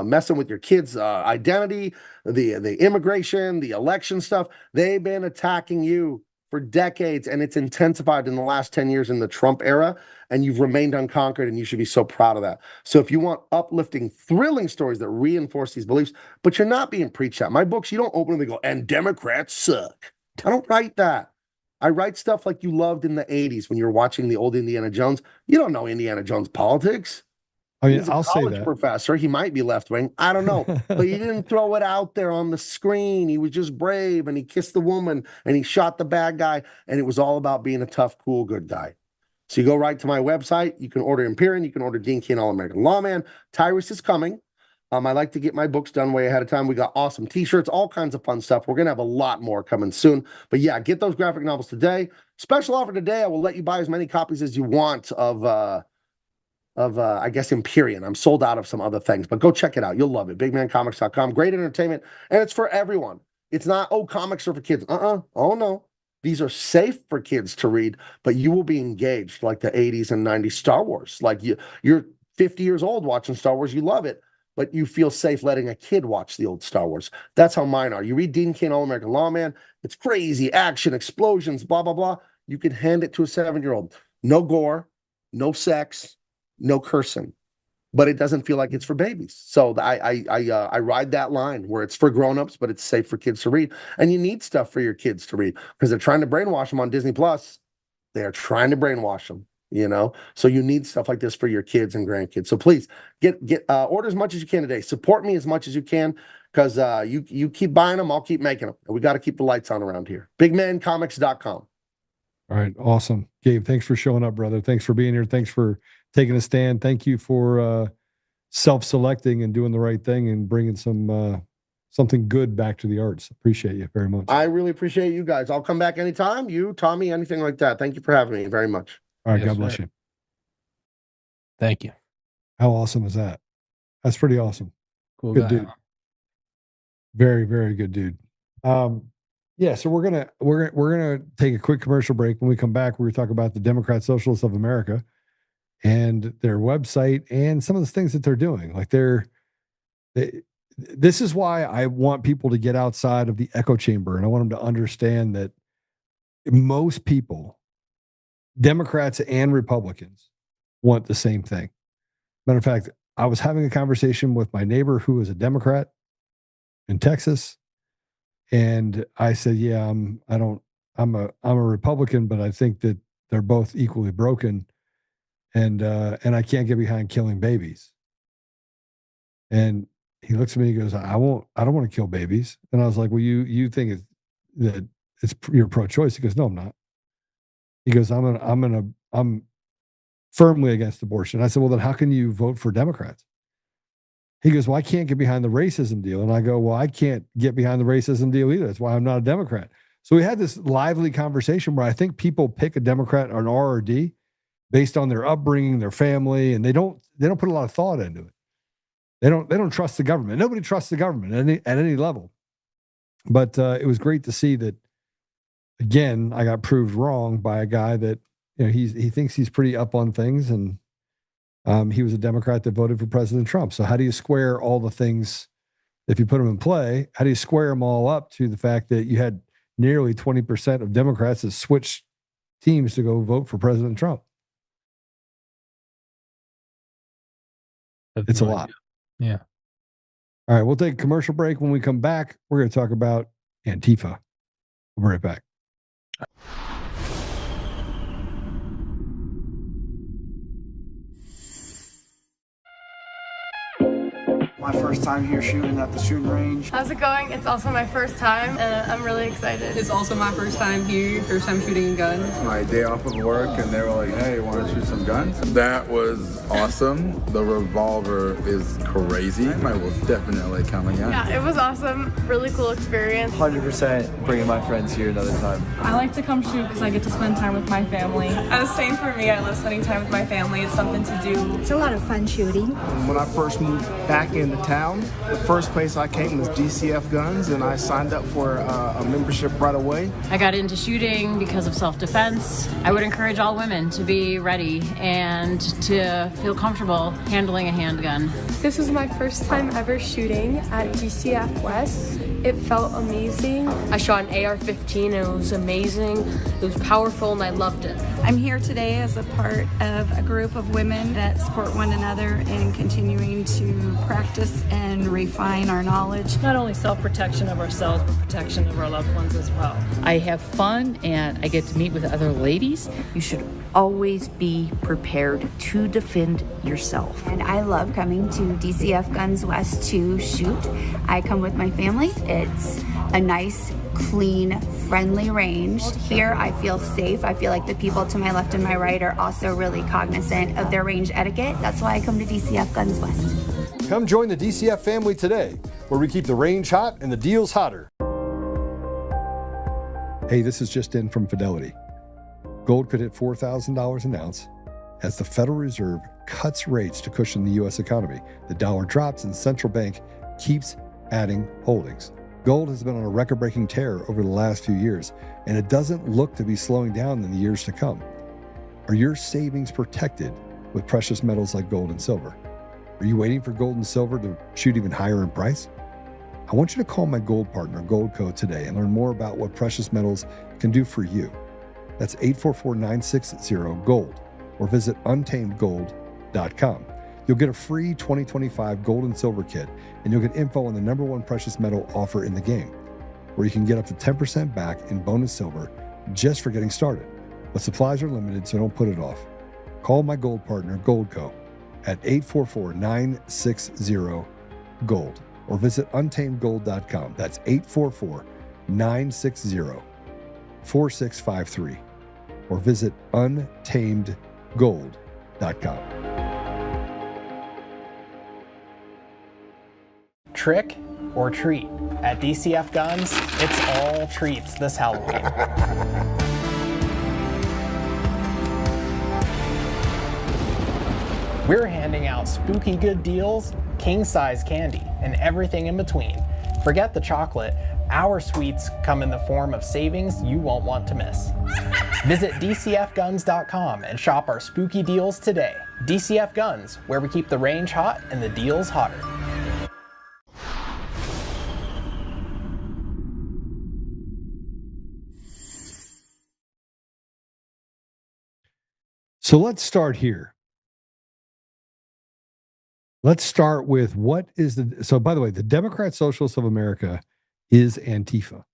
messing with your kids' identity, the immigration, the election stuff. They've been attacking you for decades, and it's intensified in the last 10 years in the Trump era, and you've remained unconquered, and you should be so proud of that. So if you want uplifting, thrilling stories that reinforce these beliefs, but you're not being preached at. My books, you don't open them and go, and Democrats suck. I don't write that. I write stuff like you loved in the 80s when you were watching the old Indiana Jones. You don't know Indiana Jones politics. I mean, He's a I'll say college that. professor. He might be left-wing. I don't know. But he didn't throw it out there on the screen. He was just brave, and he kissed the woman, and he shot the bad guy, and it was all about being a tough, cool, good guy. So you go right to my website. You can order Empyrean. You can order Dean Cain, All-American Lawman. Tyrus is coming. I like to get my books done way ahead of time. We got awesome T-shirts, all kinds of fun stuff. We're going to have a lot more coming soon. But yeah, get those graphic novels today. Special offer today. I will let you buy as many copies as you want of I guess, Empyrean. I'm sold out of some other things, but go check it out. You'll love it. Bigmancomics.com. Great entertainment, and it's for everyone. It's not, comics are for kids. Oh, no. These are safe for kids to read, but you will be engaged like the 80s and 90s Star Wars. Like you're 50 years old watching Star Wars. You love it, but you feel safe letting a kid watch the old Star Wars. That's how mine are. You read Dean Cain, All-American Lawman. It's crazy, action, explosions, blah, blah, blah. You can hand it to a 7-year-old. No gore, no sex, no cursing, but it doesn't feel like it's for babies. So I ride that line where it's for grownups, but it's safe for kids to read. And you need stuff for your kids to read because they're trying to brainwash them on Disney Plus. They are trying to brainwash them, So you need stuff like this for your kids and grandkids. So please get order as much as you can today. Support me as much as you can, because you keep buying them, I'll keep making them. And we got to keep the lights on around here. Bigmancomics.com. All right, awesome, Gabe. Thanks for showing up, brother. Thanks for being here. Thanks for taking a stand. Thank you for self-selecting and doing the right thing and bringing something good back to the arts. Appreciate you very much. I really appreciate you guys. I'll come back anytime. You, Tommy, anything like that. Thank you for having me very much. All right, God bless you. Thank you. How awesome is that? That's pretty awesome. Cool Good guy. dude. Very, very good dude. Yeah, so we're gonna take a quick commercial break. When we come back, we're gonna talk about the Democrat Socialists of America and their website and some of the things that they're doing. Like this is why I want people to get outside of the echo chamber, and I want them to understand that most people, Democrats and Republicans, want the same thing. Matter of fact, I was having a conversation with my neighbor who is a Democrat in Texas. And I said, yeah, I'm a Republican, but I think that they're both equally broken. And I can't get behind killing babies. And he looks at me and he goes, I don't want to kill babies. And I was like, well, you think you're pro-choice? He goes, no, I'm not. He goes, I'm firmly against abortion. I said, well, then how can you vote for Democrats? He goes, well, I can't get behind the racism deal. And I go, well, I can't get behind the racism deal either. That's why I'm not a Democrat. So we had this lively conversation where I think people pick a Democrat or an R or D based on their upbringing, their family, and they don't put a lot of thought into it. They don't trust the government. Nobody trusts the government at any level. But it was great to see that, again, I got proved wrong by a guy that, he thinks he's pretty up on things, and he was a Democrat that voted for President Trump. So how do you square all the things, if you put them in play, how do you square them all up to the fact that you had nearly 20% of Democrats that switched teams to go vote for President Trump? It's a lot. Yeah. All right, we'll take a commercial break. When we come back, we're going to talk about Antifa. We'll be right back. My first time here shooting at the shooting range. How's it going? It's also my first time, and I'm really excited. It's also my first time here, first time shooting a gun. My day off of work, and they were like, hey, want to shoot some guns? That was awesome. The revolver is crazy. I will definitely come again. Yeah, it was awesome. Really cool experience. 100% bringing my friends here another time. I like to come shoot because I get to spend time with my family. Same for me. I love spending time with my family. It's something to do. It's a lot of fun shooting. When I first moved back into town, the first place I came was DCF Guns, and I signed up for a membership right away. I got into shooting because of self-defense. I would encourage all women to be ready and to feel comfortable handling a handgun. This was my first time ever shooting at DCF West. It felt amazing. I shot an AR-15 and it was amazing. It was powerful and I loved it. I'm here today as a part of a group of women that support one another in continuing to practice and refine our knowledge. Not only self-protection of ourselves, but protection of our loved ones as well. I have fun and I get to meet with other ladies. You should always be prepared to defend yourself. And I love coming to DCF Guns West to shoot. I come with my family. It's a nice, clean, friendly range. Here I feel safe. I feel like the people to my left and my right are also really cognizant of their range etiquette. That's why I come to DCF Guns West. Come join the DCF family today, where we keep the range hot and the deals hotter. Hey, this is just in from Fidelity. Gold could hit $4,000 an ounce as the Federal Reserve cuts rates to cushion the U.S. economy. The dollar drops and central bank keeps adding holdings. Gold has been on a record-breaking tear over the last few years, and it doesn't look to be slowing down in the years to come. Are your savings protected with precious metals like gold and silver? Are you waiting for gold and silver to shoot even higher in price? I want you to call my gold partner, Goldco, today and learn more about what precious metals can do for you. That's 844-960-GOLD or visit untamedgold.com. You'll get a free 2025 gold and silver kit, and you'll get info on the #1 precious metal offer in the game, where you can get up to 10% back in bonus silver just for getting started. But supplies are limited, so don't put it off. Call my gold partner, Goldco, at 844-960-GOLD or visit untamedgold.com. That's 844-960-4653 or visit untamedgold.com. Trick or treat? At DCF Guns, it's all treats this Halloween. We're handing out spooky good deals, king-size candy, and everything in between. Forget the chocolate, our sweets come in the form of savings you won't want to miss. Visit DCFguns.com and shop our spooky deals today. DCF Guns, where we keep the range hot and the deals hotter. So let's start here. Let's start with what is the, so by the way, the Democrat Socialists of America is Antifa.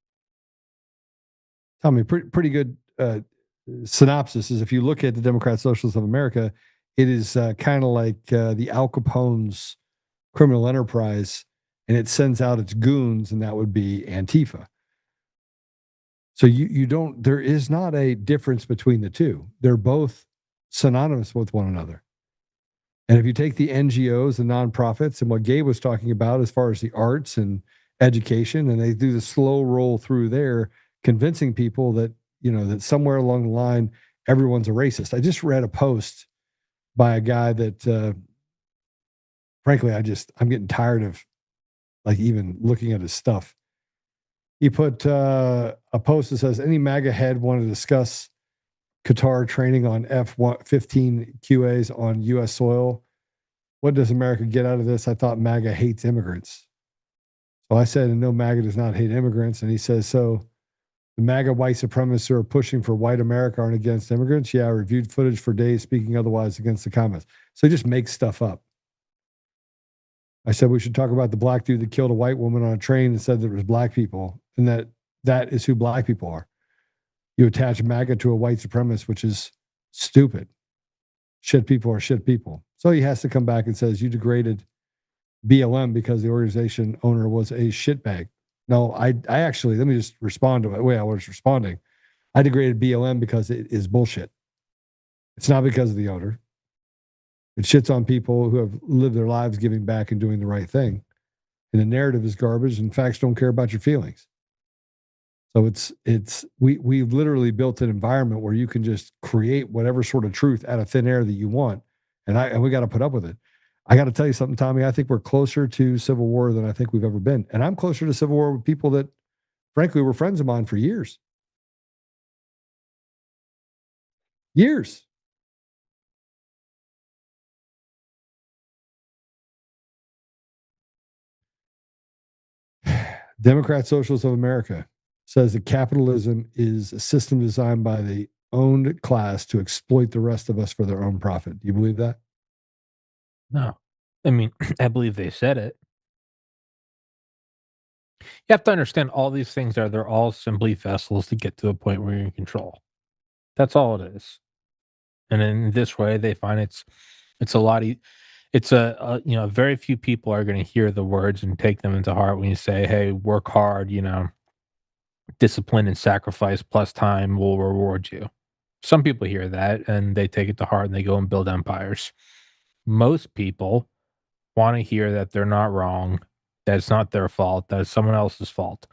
Tommy, pretty good synopsis is if you look at the Democrat Socialists of America, it is kind of like the Al Capone's criminal enterprise, and it sends out its goons, and that would be Antifa. So you don't, there is not a difference between the two. They're both synonymous with one another. And if you take the NGOs and nonprofits and what Gabe was talking about as far as the arts and education, and they do the slow roll through there, convincing people that, you know, that somewhere along the line, everyone's a racist. I just read a post by a guy that, frankly, I'm getting tired of like even looking at his stuff. He put a post that says, any MAGA head want to discuss Qatar training on F-15 QAs on U.S. soil? What does America get out of this? I thought MAGA hates immigrants. So I said, no, MAGA does not hate immigrants. And he says, so the MAGA white supremacists who are pushing for white America aren't against immigrants? Yeah, I reviewed footage for days speaking otherwise against the comments. So he just makes stuff up. I said we should talk about the black dude that killed a white woman on a train and said that it was black people, and that is who black people are. You attach MAGA to a white supremacist, which is stupid. Shit people are shit people. So he has to come back and says, you degraded BLM because the organization owner was a shitbag. No, I actually, let me just respond to the way I was responding. I degraded BLM because it is bullshit. It's not because of the owner. It shits on people who have lived their lives giving back and doing the right thing. And the narrative is garbage, and facts don't care about your feelings. So we've literally built an environment where you can just create whatever sort of truth out of thin air that you want. And we got to put up with it. I got to tell you something, Tommy. I think we're closer to civil war than I think we've ever been. And I'm closer to civil war with people that, frankly, were friends of mine for years. Years. Democrat Socialists of America says that capitalism is a system designed by the owned class to exploit the rest of us for their own profit. Do you believe that? No. I mean, I believe they said it. You have to understand all these things they're all simply vessels to get to a point where you're in control. That's all it is. And in this way, they find it's a lot. It's very few people are going to hear the words and take them into heart when you say, "Hey, work hard. Discipline and sacrifice plus time will reward you." Some people hear that and they take it to heart and they go and build empires. Most people want to hear that they're not wrong, that it's not their fault, that it's someone else's fault.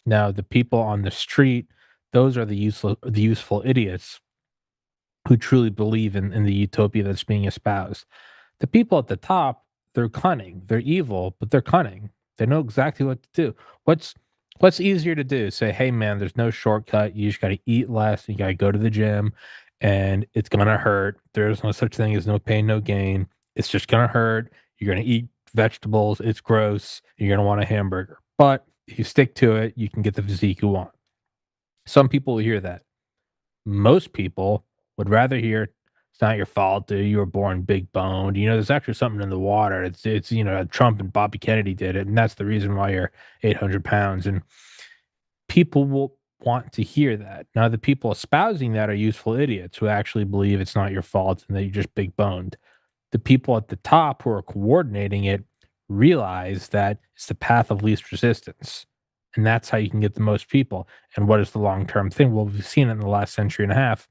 Now, the people on the street, those are the useful idiots who truly believe in the utopia that's being espoused. The people at the top, they're cunning, they're evil, but they're cunning. They know exactly what to do. What's easier to do? Say, hey man, there's no shortcut. You just got to eat less. You got to go to the gym, and it's gonna hurt. There's no such thing as no pain, no gain. It's just gonna hurt. You're gonna eat vegetables. It's gross. You're gonna want a hamburger. But if you stick to it, you can get the physique you want. Some people will hear that. Most people would rather hear it's not your fault, dude. You were born big boned. There's actually something in the water. It's Trump and Bobby Kennedy did it, and that's the reason why you're 800 pounds. And people will want to hear that. Now, the people espousing that are useful idiots who actually believe it's not your fault and that you're just big boned. The people at the top who are coordinating it realize that it's the path of least resistance. And that's how you can get the most people. And what is the long-term thing? Well, we've seen it in the last century and a half.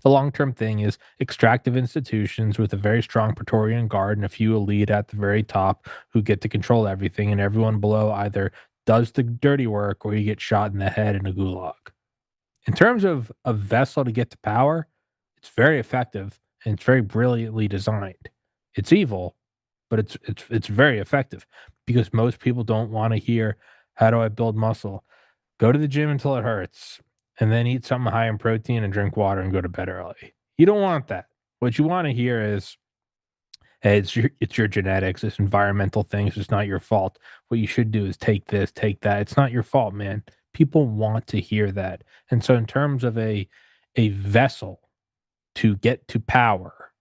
The long-term thing is extractive institutions with a very strong Praetorian Guard and a few elite at the very top who get to control everything, and everyone below either does the dirty work or you get shot in the head in a gulag. In terms of a vessel to get to power, it's very effective and it's very brilliantly designed. It's evil, but it's very effective because most people don't want to hear, how do I build muscle? Go to the gym until it hurts, and then eat something high in protein and drink water and go to bed early. You don't want that. What you want to hear is, hey, it's your genetics, it's environmental things, it's not your fault. What you should do is take this, take that. It's not your fault, man. People want to hear that. And so in terms of a vessel to get to power,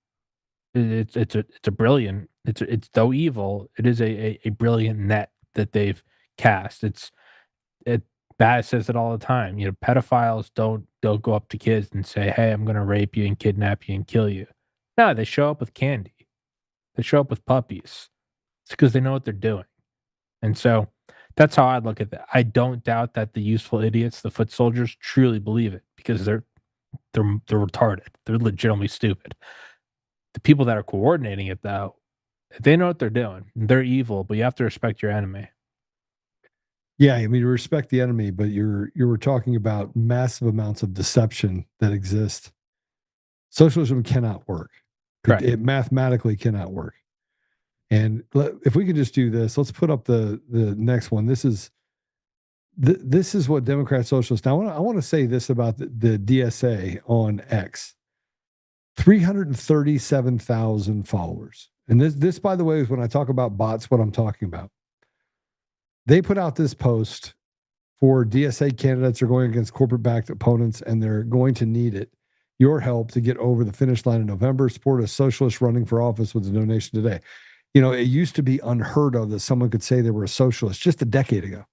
it's a brilliant, it's though evil, it is a brilliant net that they've cast. Baz says it all the time. Pedophiles don't go up to kids and say, hey, I'm going to rape you and kidnap you and kill you. No, they show up with candy. They show up with puppies. It's because they know what they're doing. And so that's how I look at that. I don't doubt that the useful idiots, the foot soldiers, truly believe it because they're retarded. They're legitimately stupid. The people that are coordinating it, though, they know what they're doing. They're evil, but you have to respect your enemy. Yeah, I mean, respect the enemy, but you were talking about massive amounts of deception that exist. Socialism cannot work. Correct. It mathematically cannot work. And if we could just do this, let's put up the next one. This is what Democrat Socialists. Now, I want to say this about the DSA on X. 337,000 followers. And this, by the way, is when I talk about bots, what I'm talking about. They put out this post for DSA candidates are going against corporate-backed opponents, and they're going to need it. Your help to get over the finish line in November. Support a socialist running for office with a donation today. It used to be unheard of that someone could say they were a socialist just a decade ago.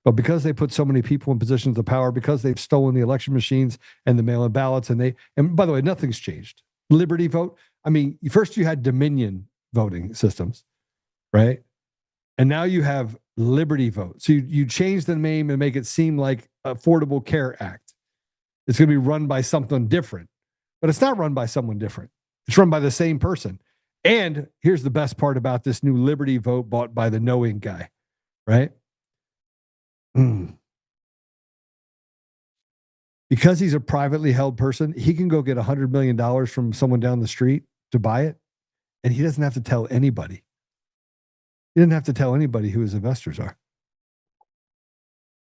But because they put so many people in positions of power, because they've stolen the election machines and the mail-in ballots, and by the way, nothing's changed. Liberty vote. I mean, first you had Dominion voting systems, right? And now you have Liberty Vote. So you change the name and make it seem like Affordable Care Act. It's going to be run by something different. But it's not run by someone different. It's run by the same person. And here's the best part about this new Liberty Vote bought by the knowing guy, right? Because he's a privately held person, he can go get $100 million from someone down the street to buy it, and he doesn't have to tell anybody. He doesn't have to tell anybody who his investors are.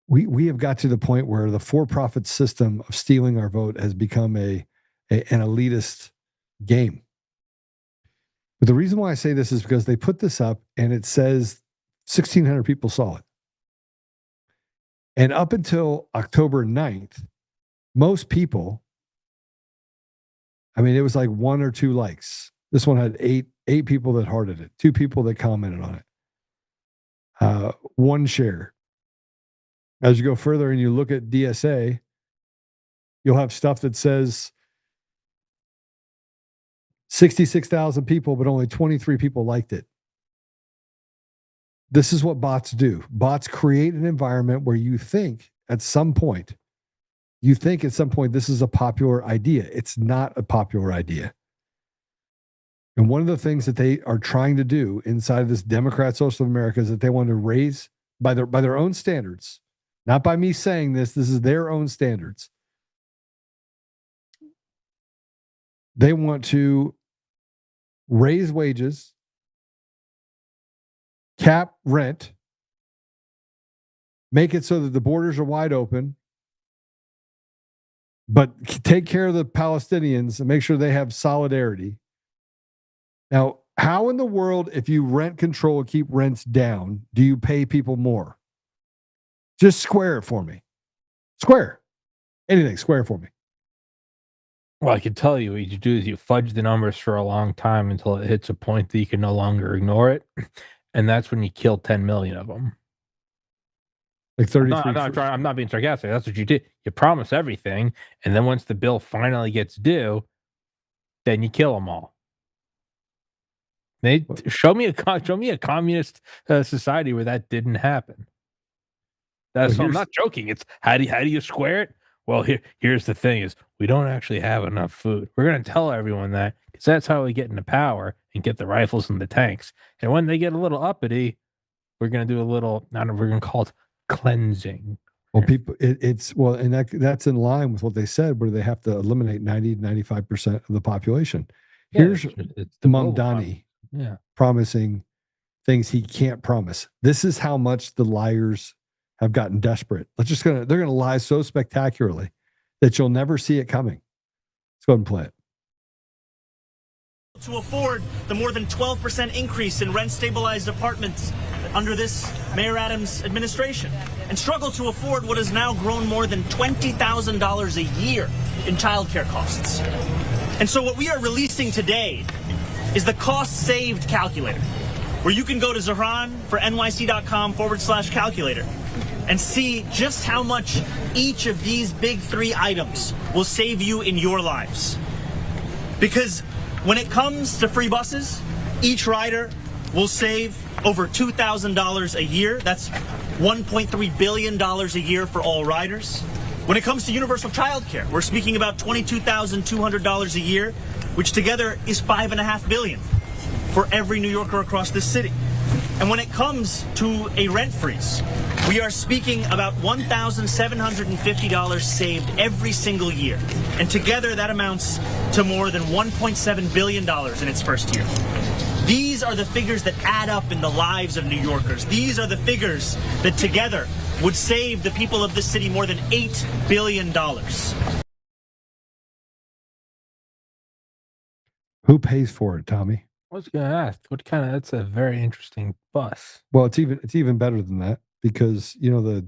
We have got to the point where the for-profit system of stealing our vote has become an elitist game. But the reason why I say this is because they put this up and it says 1,600 people saw it. And up until October 9th, most people, I mean, it was like 1 or 2 likes. This one had eight people that hearted it, 2 people that commented on it, 1 share. As you go further and you look at DSA, you'll have stuff that says 66,000 people, but only 23 people liked it. This is what bots do. Bots create an environment where you think at some point this is a popular idea. It's not a popular idea. And one of the things that they are trying to do inside of this Democrat Social America is that they want to raise by their own standards, not by me saying this is their own standards. They want to raise wages, cap rent, make it so that the borders are wide open, but take care of the Palestinians and make sure they have solidarity. Now, how in the world, if you rent control and keep rents down, do you pay people more? Just square it for me. Square. Anything, square it for me. Well, I can tell you what you do is you fudge the numbers for a long time until it hits a point that you can no longer ignore it. And that's when you kill 10 million of them. Like 33. I'm not being sarcastic. That's what you did. You promise everything. And then once the bill finally gets due, then you kill them all. Show me a communist society where that didn't happen. I'm not joking. It's how do you square it? Well, here's the thing: is we don't actually have enough food. We're going to tell everyone that because that's how we get into power and get the rifles and the tanks. And when they get a little uppity, we're going to do a little. We're going to call it cleansing. Well, people, and that's in line with what they said, where they have to eliminate 95% of the population. Here's Mamdani promising things he can't promise. This is how much the liars have gotten desperate. They're going to lie so spectacularly that you'll never see it coming. Let's go ahead and play it. To afford the more than 12% increase in rent-stabilized apartments under this Mayor Adams administration, and struggle to afford what has now grown more than $20,000 a year in childcare costs. And so what we are releasing today is the cost saved calculator, where you can go to Zahran for nyc.com/calculator and see just how much each of these big 3 items will save you in your lives. Because when it comes to free buses, each rider will save over $2,000 a year. That's $1.3 billion a year for all riders. When it comes to universal childcare, we're speaking about $22,200 a year, which together is $5.5 billion for every New Yorker across this city. And when it comes to a rent freeze, we are speaking about $1,750 saved every single year. And together that amounts to more than $1.7 billion in its first year. These are the figures that add up in the lives of New Yorkers. These are the figures that together would save the people of this city more than $8 billion. Who pays for it, Tommy? I was going to ask, that's a very interesting bus. Well, it's even better than that, because the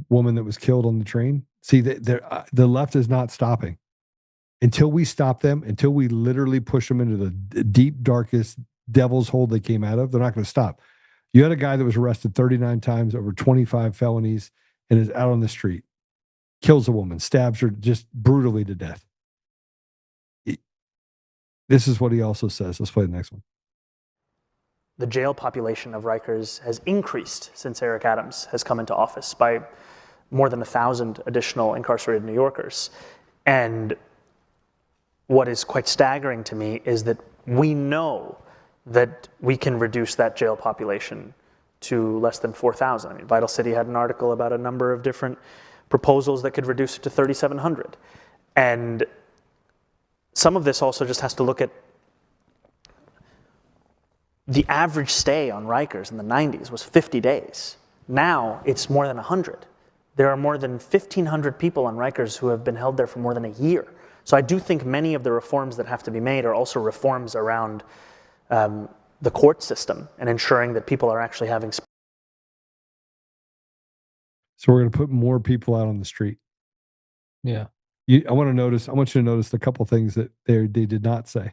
woman that was killed on the train. See, the left is not stopping until we stop them, until we literally push them into the deep, darkest devil's hole they came out of. They're not going to stop. You had a guy that was arrested 39 times, over 25 felonies, and is out on the street, kills a woman, stabs her just brutally to death. This is what he also says. Let's play the next one. the jail population of Rikers has increased since Eric Adams has come into office by more than 1,000 additional incarcerated New Yorkers. And what is quite staggering to me is that we know that we can reduce that jail population to less than 4,000. I mean, Vital City had an article about a number of different proposals that could reduce it to 3,700. And some of this also just has to look at the average stay on Rikers in the 90s was 50 days. Now it's more than 100. There are more than 1,500 people on Rikers who have been held there for more than a year. So I do think many of the reforms that have to be made are also reforms around the court system and ensuring that people are actually having. So we're going to put more people out on the street. Yeah. I want you to notice a couple things that they did not say.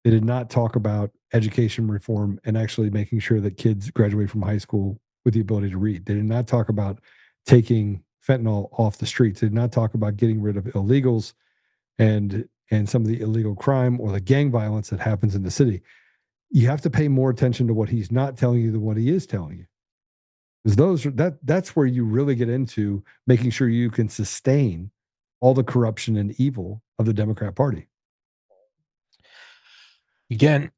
They did not talk about education reform and actually making sure that kids graduate from high school with the ability to read. They did not talk about taking fentanyl off the streets. They did not talk about getting rid of illegals and some of the illegal crime or the gang violence that happens in the city. You have to pay more attention to what he's not telling you than what he is telling you. Because that's where you really get into making sure you can sustain all the corruption and evil of the Democrat Party. Again,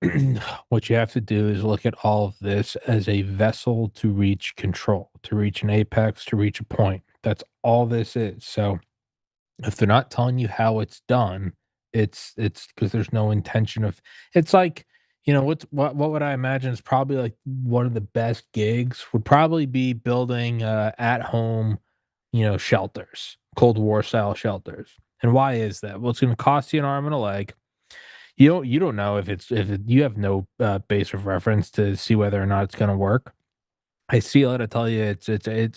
what you have to do is look at all of this as a vessel to reach control, to reach an apex, to reach a point. That's all this is. So if they're not telling you how it's done, it's because there's no intention of. It's like, what would I imagine is probably like one of the best gigs would probably be building at home, shelters, Cold War style shelters. And why is that? Well, it's going to cost you an arm and a leg. You don't know if you have no base of reference to see whether or not it's going to work. I seal it. I tell you, it's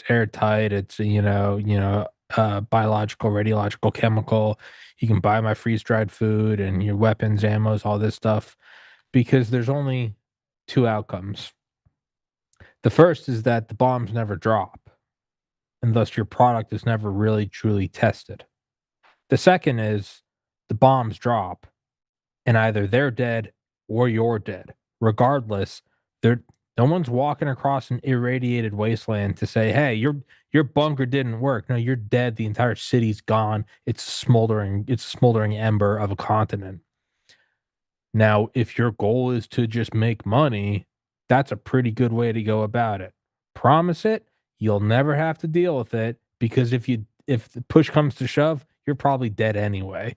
airtight. It's biological, radiological, chemical. You can buy my freeze dried food and your weapons, ammos, all this stuff, because there's only two outcomes. The first is that the bombs never drop, and thus your product is never really truly tested. The second is the bombs drop, and either they're dead or you're dead. Regardless, no one's walking across an irradiated wasteland to say, hey, your bunker didn't work. No, you're dead. The entire city's gone. It's a smoldering ember of a continent. Now, if your goal is to just make money, that's a pretty good way to go about it. Promise it, you'll never have to deal with it, because if the push comes to shove, you're probably dead anyway.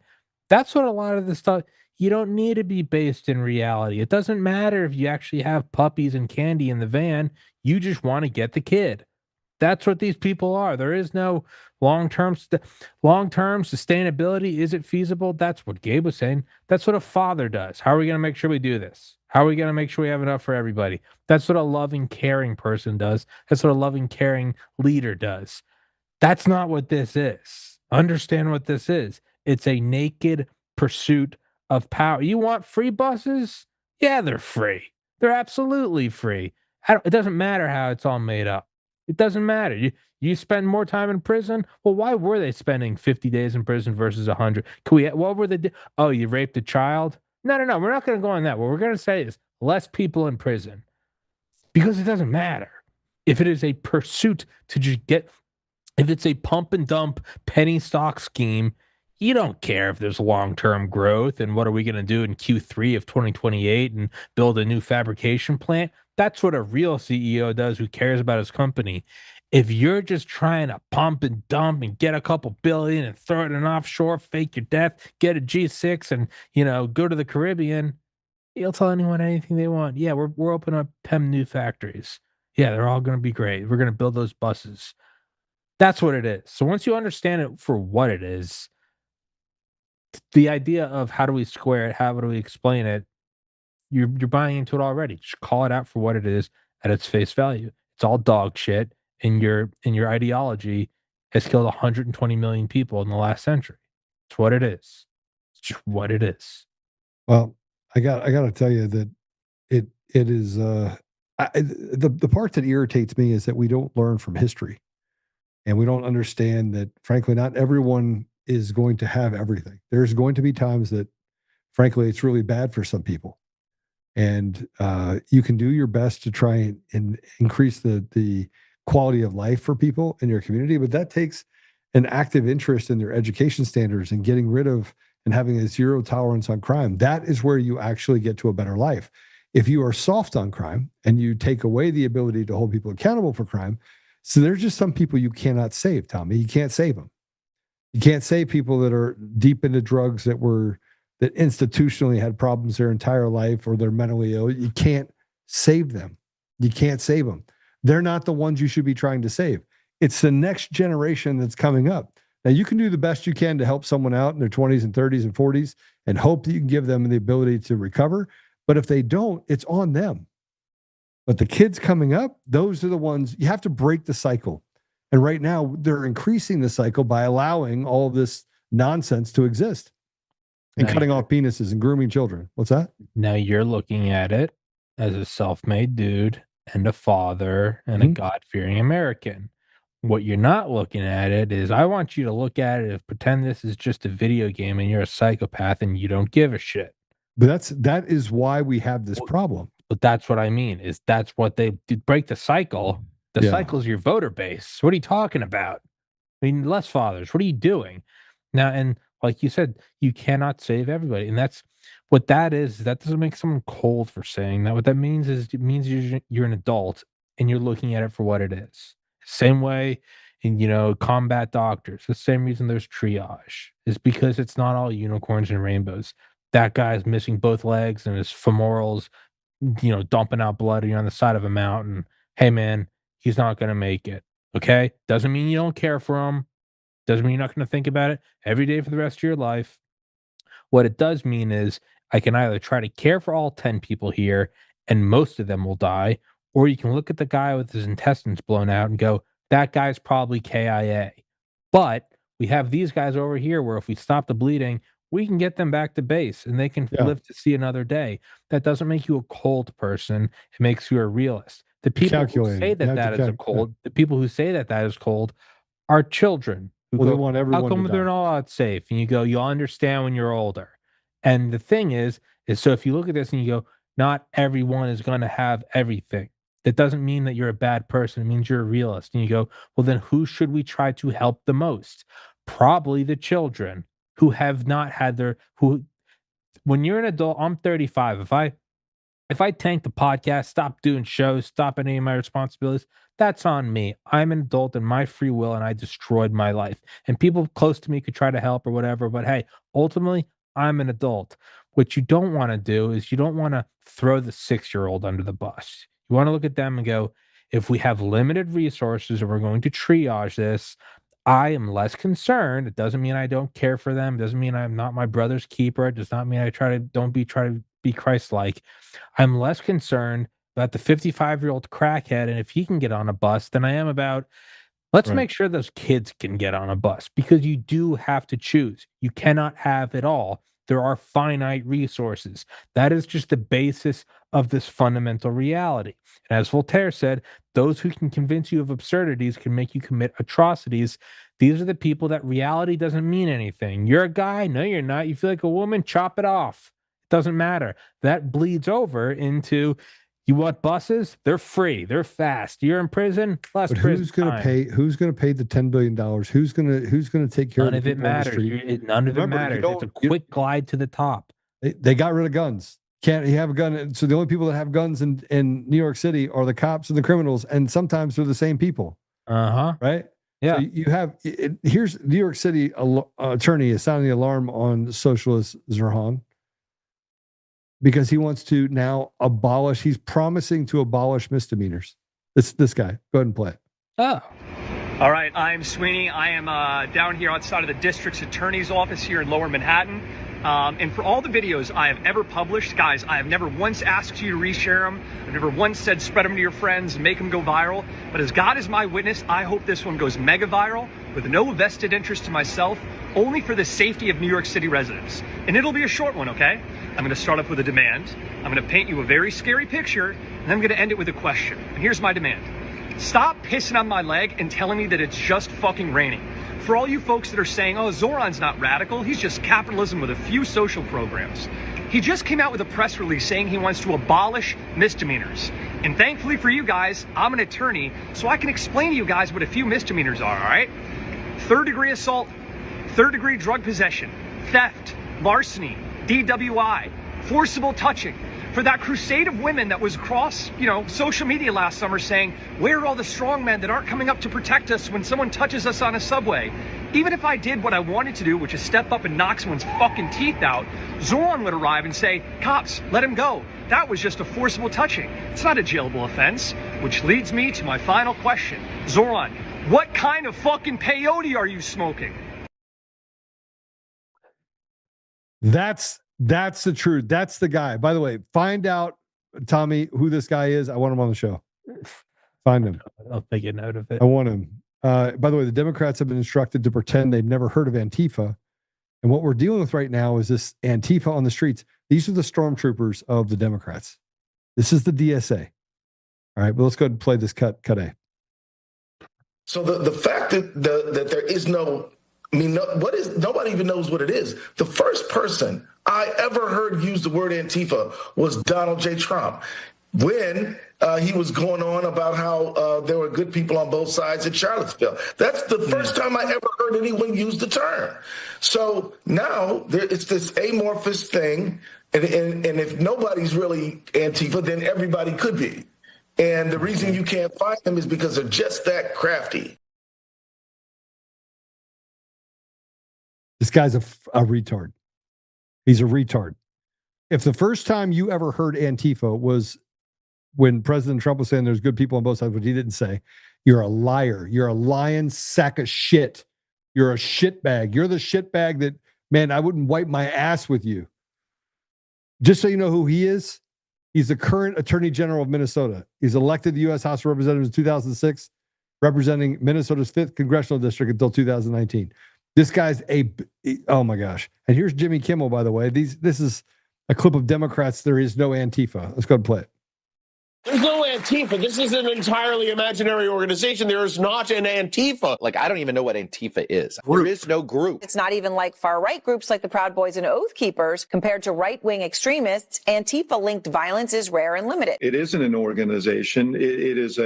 That's what a lot of this stuff. You don't need to be based in reality. It doesn't matter if you actually have puppies and candy in the van. You just want to get the kid. That's what these people are. There is no long-term sustainability. Is it feasible? That's what Gabe was saying. That's what a father does. How are we going to make sure we do this? How are we going to make sure we have enough for everybody? That's what a loving, caring person does. That's what a loving, caring leader does. That's not what this is. Understand what this is. It's a naked pursuit of power. You want free buses? Yeah, they're free. They're absolutely free. It doesn't matter how it's all made up. It doesn't matter. You spend more time in prison. Well, why were they spending 50 days in prison versus 100? What were they? Oh, you raped a child? No. We're not going to go on that. What we're going to say is less people in prison, because it doesn't matter. If it is a pursuit to just if it's a pump and dump penny stock scheme, you don't care if there's long-term growth and what are we going to do in Q3 of 2028 and build a new fabrication plant. That's what a real CEO does who cares about his company. If you're just trying to pump and dump and get a couple billion and throw it in offshore, fake your death, get a G6 and, go to the Caribbean, you'll tell anyone anything they want. Yeah, we're opening up 10 new factories. Yeah, they're all going to be great. We're going to build those buses. That's what it is. So once you understand it for what it is, the idea of how do we square it, how do we explain it, you're buying into it already. Just call it out for what it is at its face value. It's all dog shit, and your ideology has killed 120 million people in the last century. It's what it is. It's just what it is. Well, I got to tell you that it is the part that irritates me is that we don't learn from history, and we don't understand that, frankly, not everyone is going to have everything. There's going to be times that, frankly, it's really bad for some people. and you can do your best to try and increase the quality of life for people in your community, but that takes an active interest in their education standards and getting rid of and having a zero tolerance on crime. That is where you actually get to a better life. If you are soft on crime and you take away the ability to hold people accountable for crime, so there's just some people you cannot save, Tommy. You can't save them. You can't save people that are deep into drugs that institutionally had problems their entire life, or they're mentally ill. You can't save them. You can't save them. They're not the ones you should be trying to save. It's the next generation that's coming up. Now, you can do the best you can to help someone out in their 20s and 30s and 40s and hope that you can give them the ability to recover. But if they don't, it's on them. But the kids coming up, those are the ones you have to break the cycle. And right now, they're increasing the cycle by allowing all of this nonsense to exist and cutting off penises and grooming children. What's that? Now you're looking at it as a self-made dude and a father and a God-fearing American. What you're not looking at it is, I want you to look at it as pretend this is just a video game and you're a psychopath and you don't give a shit. But that is why we have this problem. But that's what I mean, is that's what they break the cycle. The cycle is your voter base. What are you talking about? I mean, less fathers. What are you doing? Now, and like you said, you cannot save everybody. And that's what that is. That doesn't make someone cold for saying that. What that means is it means you're an adult and you're looking at it for what it is. Same way in, combat doctors. The same reason there's triage is because it's not all unicorns and rainbows. That guy's missing both legs and his femorals, dumping out blood on the side of a mountain. Hey, man, he's not going to make it. Okay? Doesn't mean you don't care for him. Doesn't mean you're not going to think about it every day for the rest of your life. What it does mean is I can either try to care for all 10 people here and most of them will die, or you can look at the guy with his intestines blown out and go, that guy's probably KIA. But we have these guys over here where if we stop the bleeding, we can get them back to base and they can live to see another day. That doesn't make you a cold person. It makes you a realist. The people who say that is a cold, the people who say that is cold are children. Who they want everyone how come to they're die? not out safe? And you go, you'll understand when you're older. And the thing is so if you look at this and you go, not everyone is going to have everything. That doesn't mean that you're a bad person. It means you're a realist. And you go, well, then who should we try to help the most? Probably the children who have not had when you're an adult, I'm 35. If I tank the podcast, stop doing shows, stop any of my responsibilities, that's on me. I'm an adult in my free will and I destroyed my life. And people close to me could try to help or whatever, but hey, ultimately, I'm an adult. What you don't want to do is you don't want to throw the 6-year-old under the bus. You want to look at them and go, if we have limited resources and we're going to triage this, I am less concerned. It doesn't mean I don't care for them. It doesn't mean I'm not my brother's keeper. It does not mean I try to be Christ-like. I'm less concerned about the 55-year-old crackhead and if he can get on a bus than I am about, let's make sure those kids can get on a bus, because you do have to choose. You cannot have it all. There are finite resources. That is just the basis of this fundamental reality. And as Voltaire said, those who can convince you of absurdities can make you commit atrocities. These are the people that reality doesn't mean anything. You're a guy? No, you're not. You feel like a woman? Chop it off. It doesn't matter. That bleeds over into, you want buses? They're free. They're fast. You're in prison? Less but prison who's going to pay? Who's going to pay the $10 billion? Who's going to take care None of the it matters. None of it matters. It's a quick glide to the top. They got rid of guns. Can't you have a gun? So the only people that have guns in New York City are the cops and the criminals, and sometimes they're the same people. Right? Yeah. So you have here's New York City attorney is sounding the alarm on socialist Zerhan because he wants to now abolish. He's promising to abolish misdemeanors. This guy. Go ahead and play it. Oh. All right, I'm Sweeney. I am down here outside of the district's attorney's office here in Lower Manhattan. And for all the videos I have ever published, guys, I have never once asked you to reshare them. I've never once said spread them to your friends and make them go viral. But as God is my witness, I hope this one goes mega viral with no vested interest to myself, only for the safety of New York City residents. And it'll be a short one, okay? I'm going to start off with a demand. I'm going to paint you a very scary picture, and then I'm going to end it with a question. And here's my demand. Stop pissing on my leg and telling me that it's just fucking raining. For all you folks that are saying, oh, Zoran's not radical, he's just capitalism with a few social programs. He just came out with a press release saying he wants to abolish misdemeanors. And thankfully for you guys, I'm an attorney, so I can explain to you guys what a few misdemeanors are, all right? Third-degree assault, third-degree drug possession, theft, larceny, DWI, forcible touching. For that crusade of women that was across, social media last summer saying, where are all the strong men that aren't coming up to protect us when someone touches us on a subway? Even if I did what I wanted to do, which is step up and knock someone's fucking teeth out, Zoran would arrive and say, cops, let him go. That was just a forcible touching. It's not a jailable offense, which leads me to my final question. Zoran, what kind of fucking peyote are you smoking? That's the truth. That's the guy. By the way, find out, Tommy, who this guy is. I want him on the show. Find him. I'll take a note of it. I want him. By the way, the Democrats have been instructed to pretend they've never heard of Antifa. And what we're dealing with right now is this Antifa on the streets. These are the stormtroopers of the Democrats. This is the DSA. All right, but let's go ahead and play this cut A. So the fact that there is no, nobody even knows what it is. The first person I ever heard use the word Antifa was Donald J. Trump when he was going on about how there were good people on both sides in Charlottesville. That's the first time I ever heard anyone use the term. So now it's this amorphous thing, and if nobody's really Antifa, then everybody could be. And the reason you can't find them is because they're just that crafty. This guy's a retard. He's a retard. If the first time you ever heard Antifa was when President Trump was saying there's good people on both sides, which he didn't say, you're a liar. You're a lying sack of shit. You're a shitbag. You're the shitbag that, man, I wouldn't wipe my ass with you. Just so you know who he is, he's the current Attorney General of Minnesota. He's elected to the U.S. House of Representatives in 2006, representing Minnesota's 5th congressional district until 2019. This guy's oh my gosh. And here's Jimmy Kimmel, by the way. This is a clip of Democrats. There is no Antifa. Let's go ahead and play it. There's no Antifa. This is an entirely imaginary organization. There is not an Antifa. Like, I don't even know what Antifa is. There is no group. It's not even like far-right groups like the Proud Boys and Oath Keepers. Compared to right-wing extremists, Antifa-linked violence is rare and limited. It isn't an organization. It is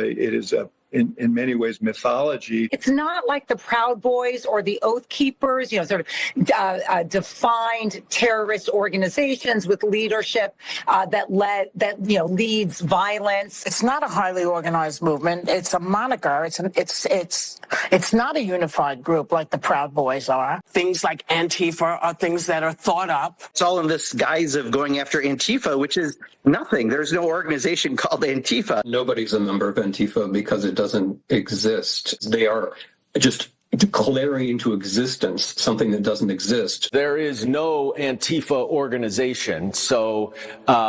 in many ways mythology. It's not like the Proud Boys or the Oath Keepers, sort of defined terrorist organizations with leadership that leads violence. It's not a highly organized movement. It's a moniker. It's not a unified group like the Proud Boys are. Things like Antifa are things that are thought up. It's all in this guise of going after Antifa, which is nothing. There's no organization called Antifa. Nobody's a member of Antifa because it doesn't exist. They are just declaring into existence something that doesn't exist. There is no Antifa organization, so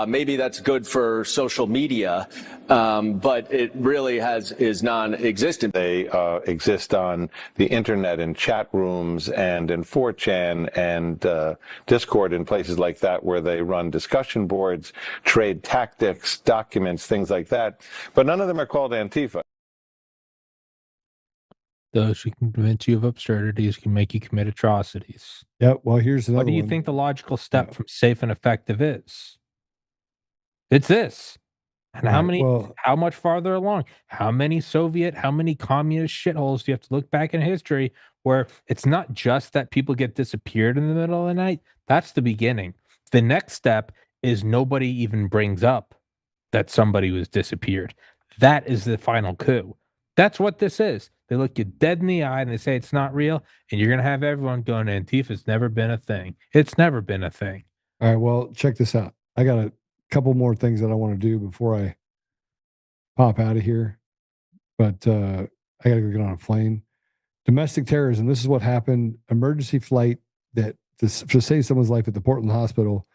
maybe that's good for social media, but it really is non-existent. They exist on the internet, in chat rooms, and in 4chan and Discord, and places like that, where they run discussion boards, trade tactics, documents, things like that. But none of them are called Antifa. Those who can convince you of absurdities can make you commit atrocities. Yeah, well, here's another What do you think the logical step from safe and effective is? It's this. And how much farther along? How many communist shitholes do you have to look back in history where it's not just that people get disappeared in the middle of the night? That's the beginning. The next step is nobody even brings up that somebody was disappeared. That is the final coup. That's what this is. They look you dead in the eye and they say it's not real, and you're going to have everyone going, Antifa's never been a thing. It's never been a thing. All right, well, check this out. I got a couple more things that I want to do before I pop out of here, but I got to go get on a plane. Domestic terrorism, this is what happened. Emergency flight that to save someone's life at the Portland hospital,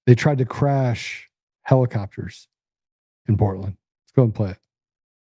they tried to crash helicopters in Portland. Let's go and play it.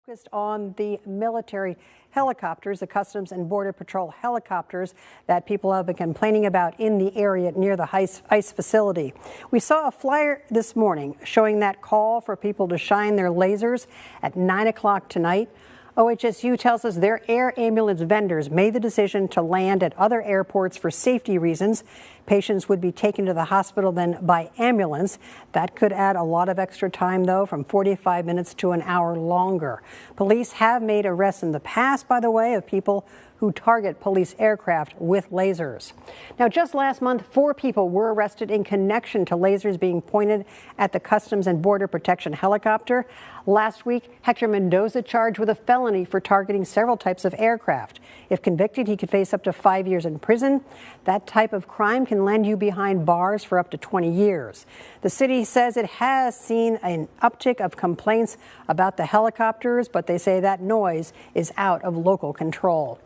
Focused on the military helicopters, the Customs and Border Patrol helicopters that people have been complaining about in the area near the ICE facility. We saw a flyer this morning showing that call for people to shine their lasers at 9 o'clock tonight. OHSU tells us their air ambulance vendors made the decision to land at other airports for safety reasons Patients would be taken to the hospital then by ambulance. That could add a lot of extra time, though, from 45 minutes to an hour longer. Police have made arrests in the past, by the way, of people who target police aircraft with lasers. Now, just last month, 4 people were arrested in connection to lasers being pointed at the Customs and Border Protection helicopter. Last week, Hector Mendoza charged with a felony for targeting several types of aircraft. If convicted, he could face up to 5 years in prison. That type of crime can land you behind bars for up to 20 years. The city says it has seen an uptick of complaints about the helicopters, but they say that noise is out of local control.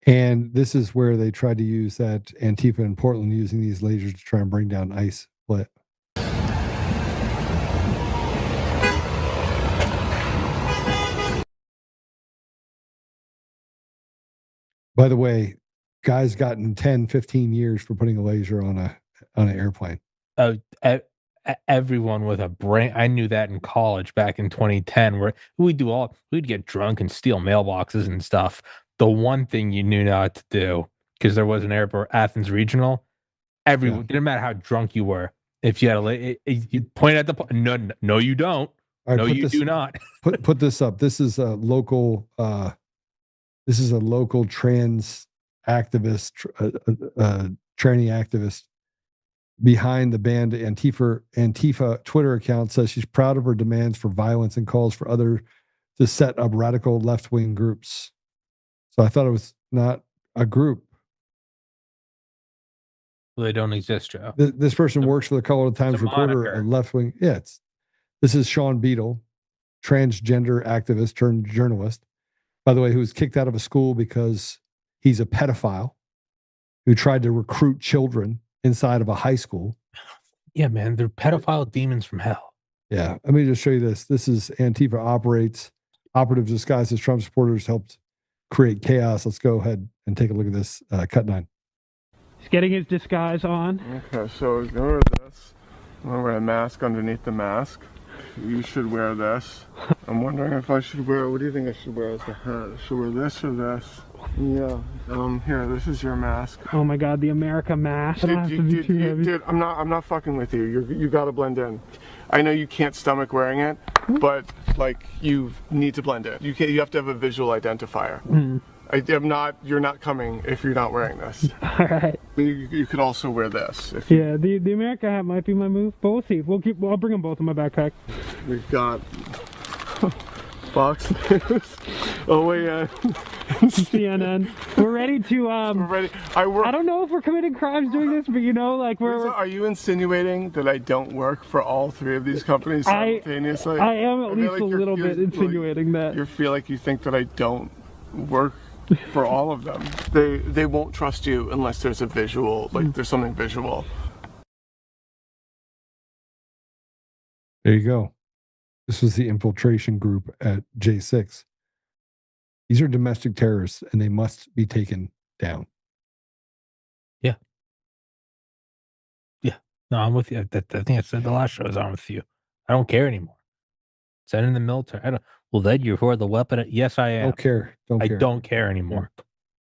And this is where they tried to use that Antifa in Portland using these lasers to try and bring down ICE. By the way, guys gotten 10, 15 years for putting a laser on an airplane. Oh, everyone with a brain. I knew that in college back in 2010, where we'd get drunk and steal mailboxes and stuff. The one thing you knew not to do, because there was an airport, Athens Regional, everyone, didn't matter how drunk you were. If you had you point at the, no, you don't. Right, no, you do not. put this up. This is a local trans activist, tranny activist behind the banned Antifa Twitter account, says she's proud of her demands for violence and calls for others to set up radical left-wing groups. So I thought it was not a group. Well, they don't exist, Joe. This person works for the Colorado Times Reporter, a left-wing. Yeah, this is Sean Beadle, transgender activist turned journalist, by the way, who was kicked out of a school because he's a pedophile who tried to recruit children inside of a high school. Yeah, man, they're pedophile demons from hell. Yeah, let me just show you this. This is Antifa operates. Operatives disguised as Trump supporters helped create chaos. Let's go ahead and take a look at this. Cut 9. He's getting his disguise on. Okay, so he's gonna wear this. I'm gonna wear a mask underneath the mask. You should wear this. I'm wondering if I should wear, what do you think I should wear as the hat? Should I wear this or this? Yeah. Here, this is your mask. Oh my God, the America mask. Dude, I'm not fucking with you. You gotta blend in. I know you can't stomach wearing it, but like you need to blend in. You have to have a visual identifier. You're not coming if you're not wearing this. All right. You could also wear this. Yeah, the America hat might be my move, but we'll see. I'll bring them both in my backpack. We've got Fox News, OAN, CNN. We're ready to. We're ready. I don't know if we're committing crimes doing this, but Are you insinuating that I don't work for all 3 of these companies simultaneously? I am at least a little bit insinuating that. You feel like you think that I don't work for all of them. They won't trust you unless there's a visual, like there's something visual. There you go. This was the infiltration group at J6. These are domestic terrorists and they must be taken down. Yeah. Yeah. No, I'm with you. I think I said the last show is on with you. I don't care anymore. Send in the military. Well, then you're for the weapon. Yes, I am. Don't care. I don't care anymore.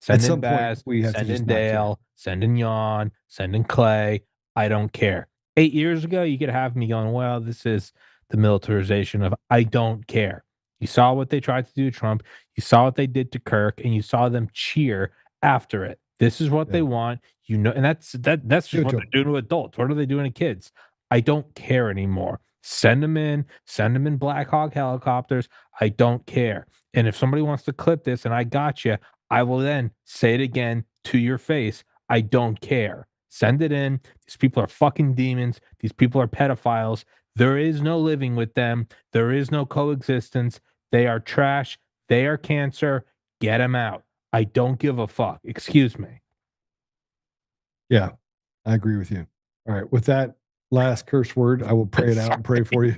Send in Baz, send in Dale, send in Jan, send in Clay. I don't care. 8 years ago, you could have me going, well, this is the militarization of I don't care. You saw what they tried to do to Trump. You saw what they did to Kirk, and you saw them cheer after it. This is what they want. And that's just what they're doing to adults. What are they doing to kids? I don't care anymore. Send them in Black Hawk helicopters. I don't care. And if somebody wants to clip this and I got you, I will then say it again to your face. I don't care. Send it in. These people are fucking demons. These people are pedophiles. There is no living with them. There is no coexistence. They are trash. They are cancer. Get them out. I don't give a fuck. Excuse me. Yeah, I agree with you. All right. With that last curse word, I will pray it out and pray for you.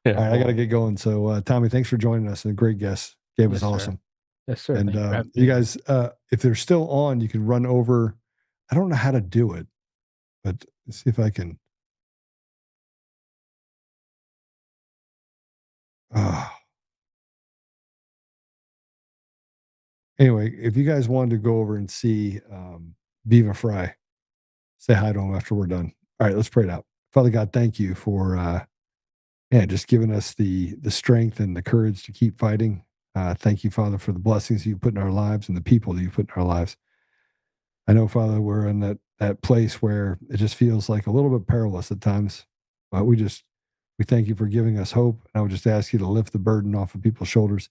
All right, I got to get going. So, Tommy, thanks for joining us. And a great guest. Gabe was awesome. Yes, sir. And you guys, if they're still on, you can run over. I don't know how to do it, but let's see if I can. Anyway, if you guys wanted to go over and see Viva Fry, say hi to him after we're done. All right, let's pray it out. Father God, thank you for just giving us the strength and the courage to keep fighting. Thank you, Father, for the blessings you put in our lives and the people that you put in our lives. I know, Father, we're in that place where it just feels like a little bit perilous at times, but we thank you for giving us hope. And I would just ask you to lift the burden off of people's shoulders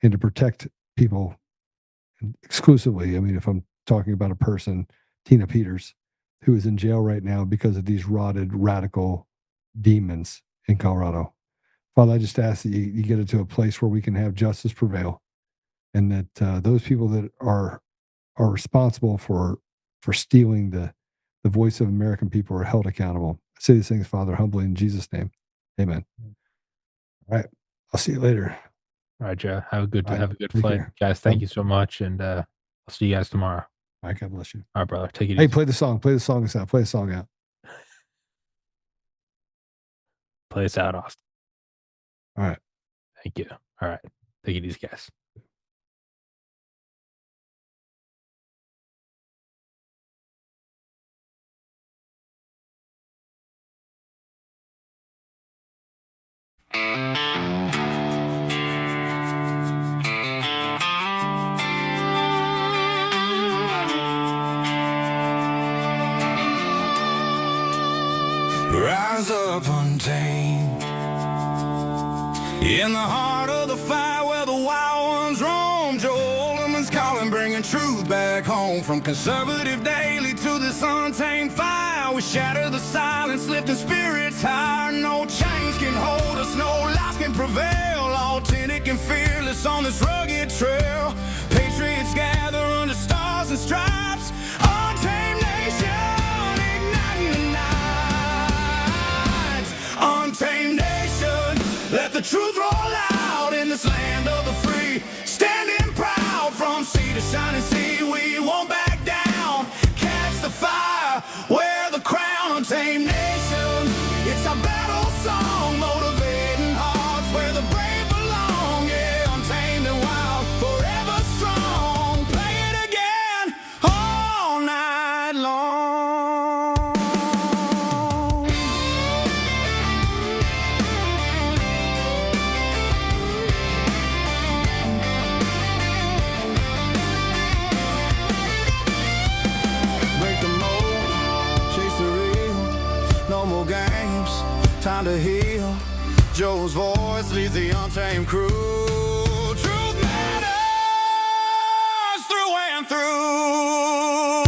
and to protect people exclusively. I mean, if I'm talking about a person, Tina Peters, who is in jail right now because of these rotted radical demons in Colorado. Father, I just ask that you get it to a place where we can have justice prevail, and that those people that are responsible for stealing the voice of American people are held accountable. I say these things, Father, humbly in Jesus' name. Amen. All right. I'll see you later. All right, Joe. Have a good Take flight. care. Guys, thank you so much. And I'll see you guys tomorrow. All right. God bless you. All right, brother. Take it Hey, easy. play the song. Play the song out. Play the song out. Play us out, Austin. All right. Thank you. All right. Take it easy, guys. Rise up untamed in the heart of the fight where the wild ones roam. Joe Oltmann's calling, bringing truth back home. From conservative daily to this untamed fire, we shatter the silence, lifting spirits higher. No chains can hold us, no lies can prevail. Authentic and fearless on this rugged trail. Patriots gather under stars and stripes. Untamed nation, igniting the night. Untamed nation, let the truth roll out in this land of the free. Standing proud from sea to shining sea, we won't back down. Catch the fire, wear the crown. Untamed nation, it's our battle song, motivating hearts where the brave belong. Yeah, untamed and wild, forever strong. Play it again all night long. Break the mold, chase the real. No more games, time to heal. Joe's voice leads the untamed crew. Truth matters through and through.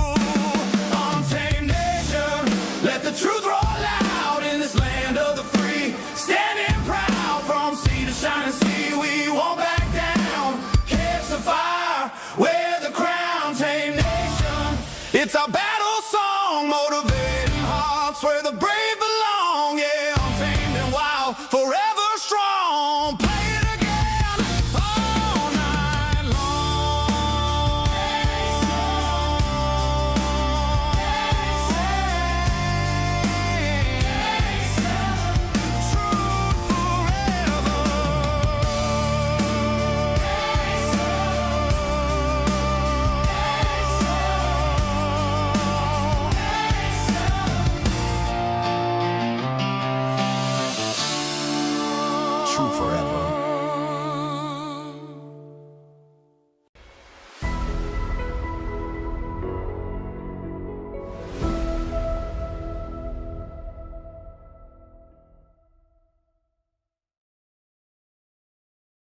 Untamed nation, let the truth roll out in this land of the free. Standing proud from sea to shining sea, we won't back down. Catch the fire, wear the crown. Untamed nation, it's our battle song, motivating hearts where the brave belong. Yeah, untamed and wild, forever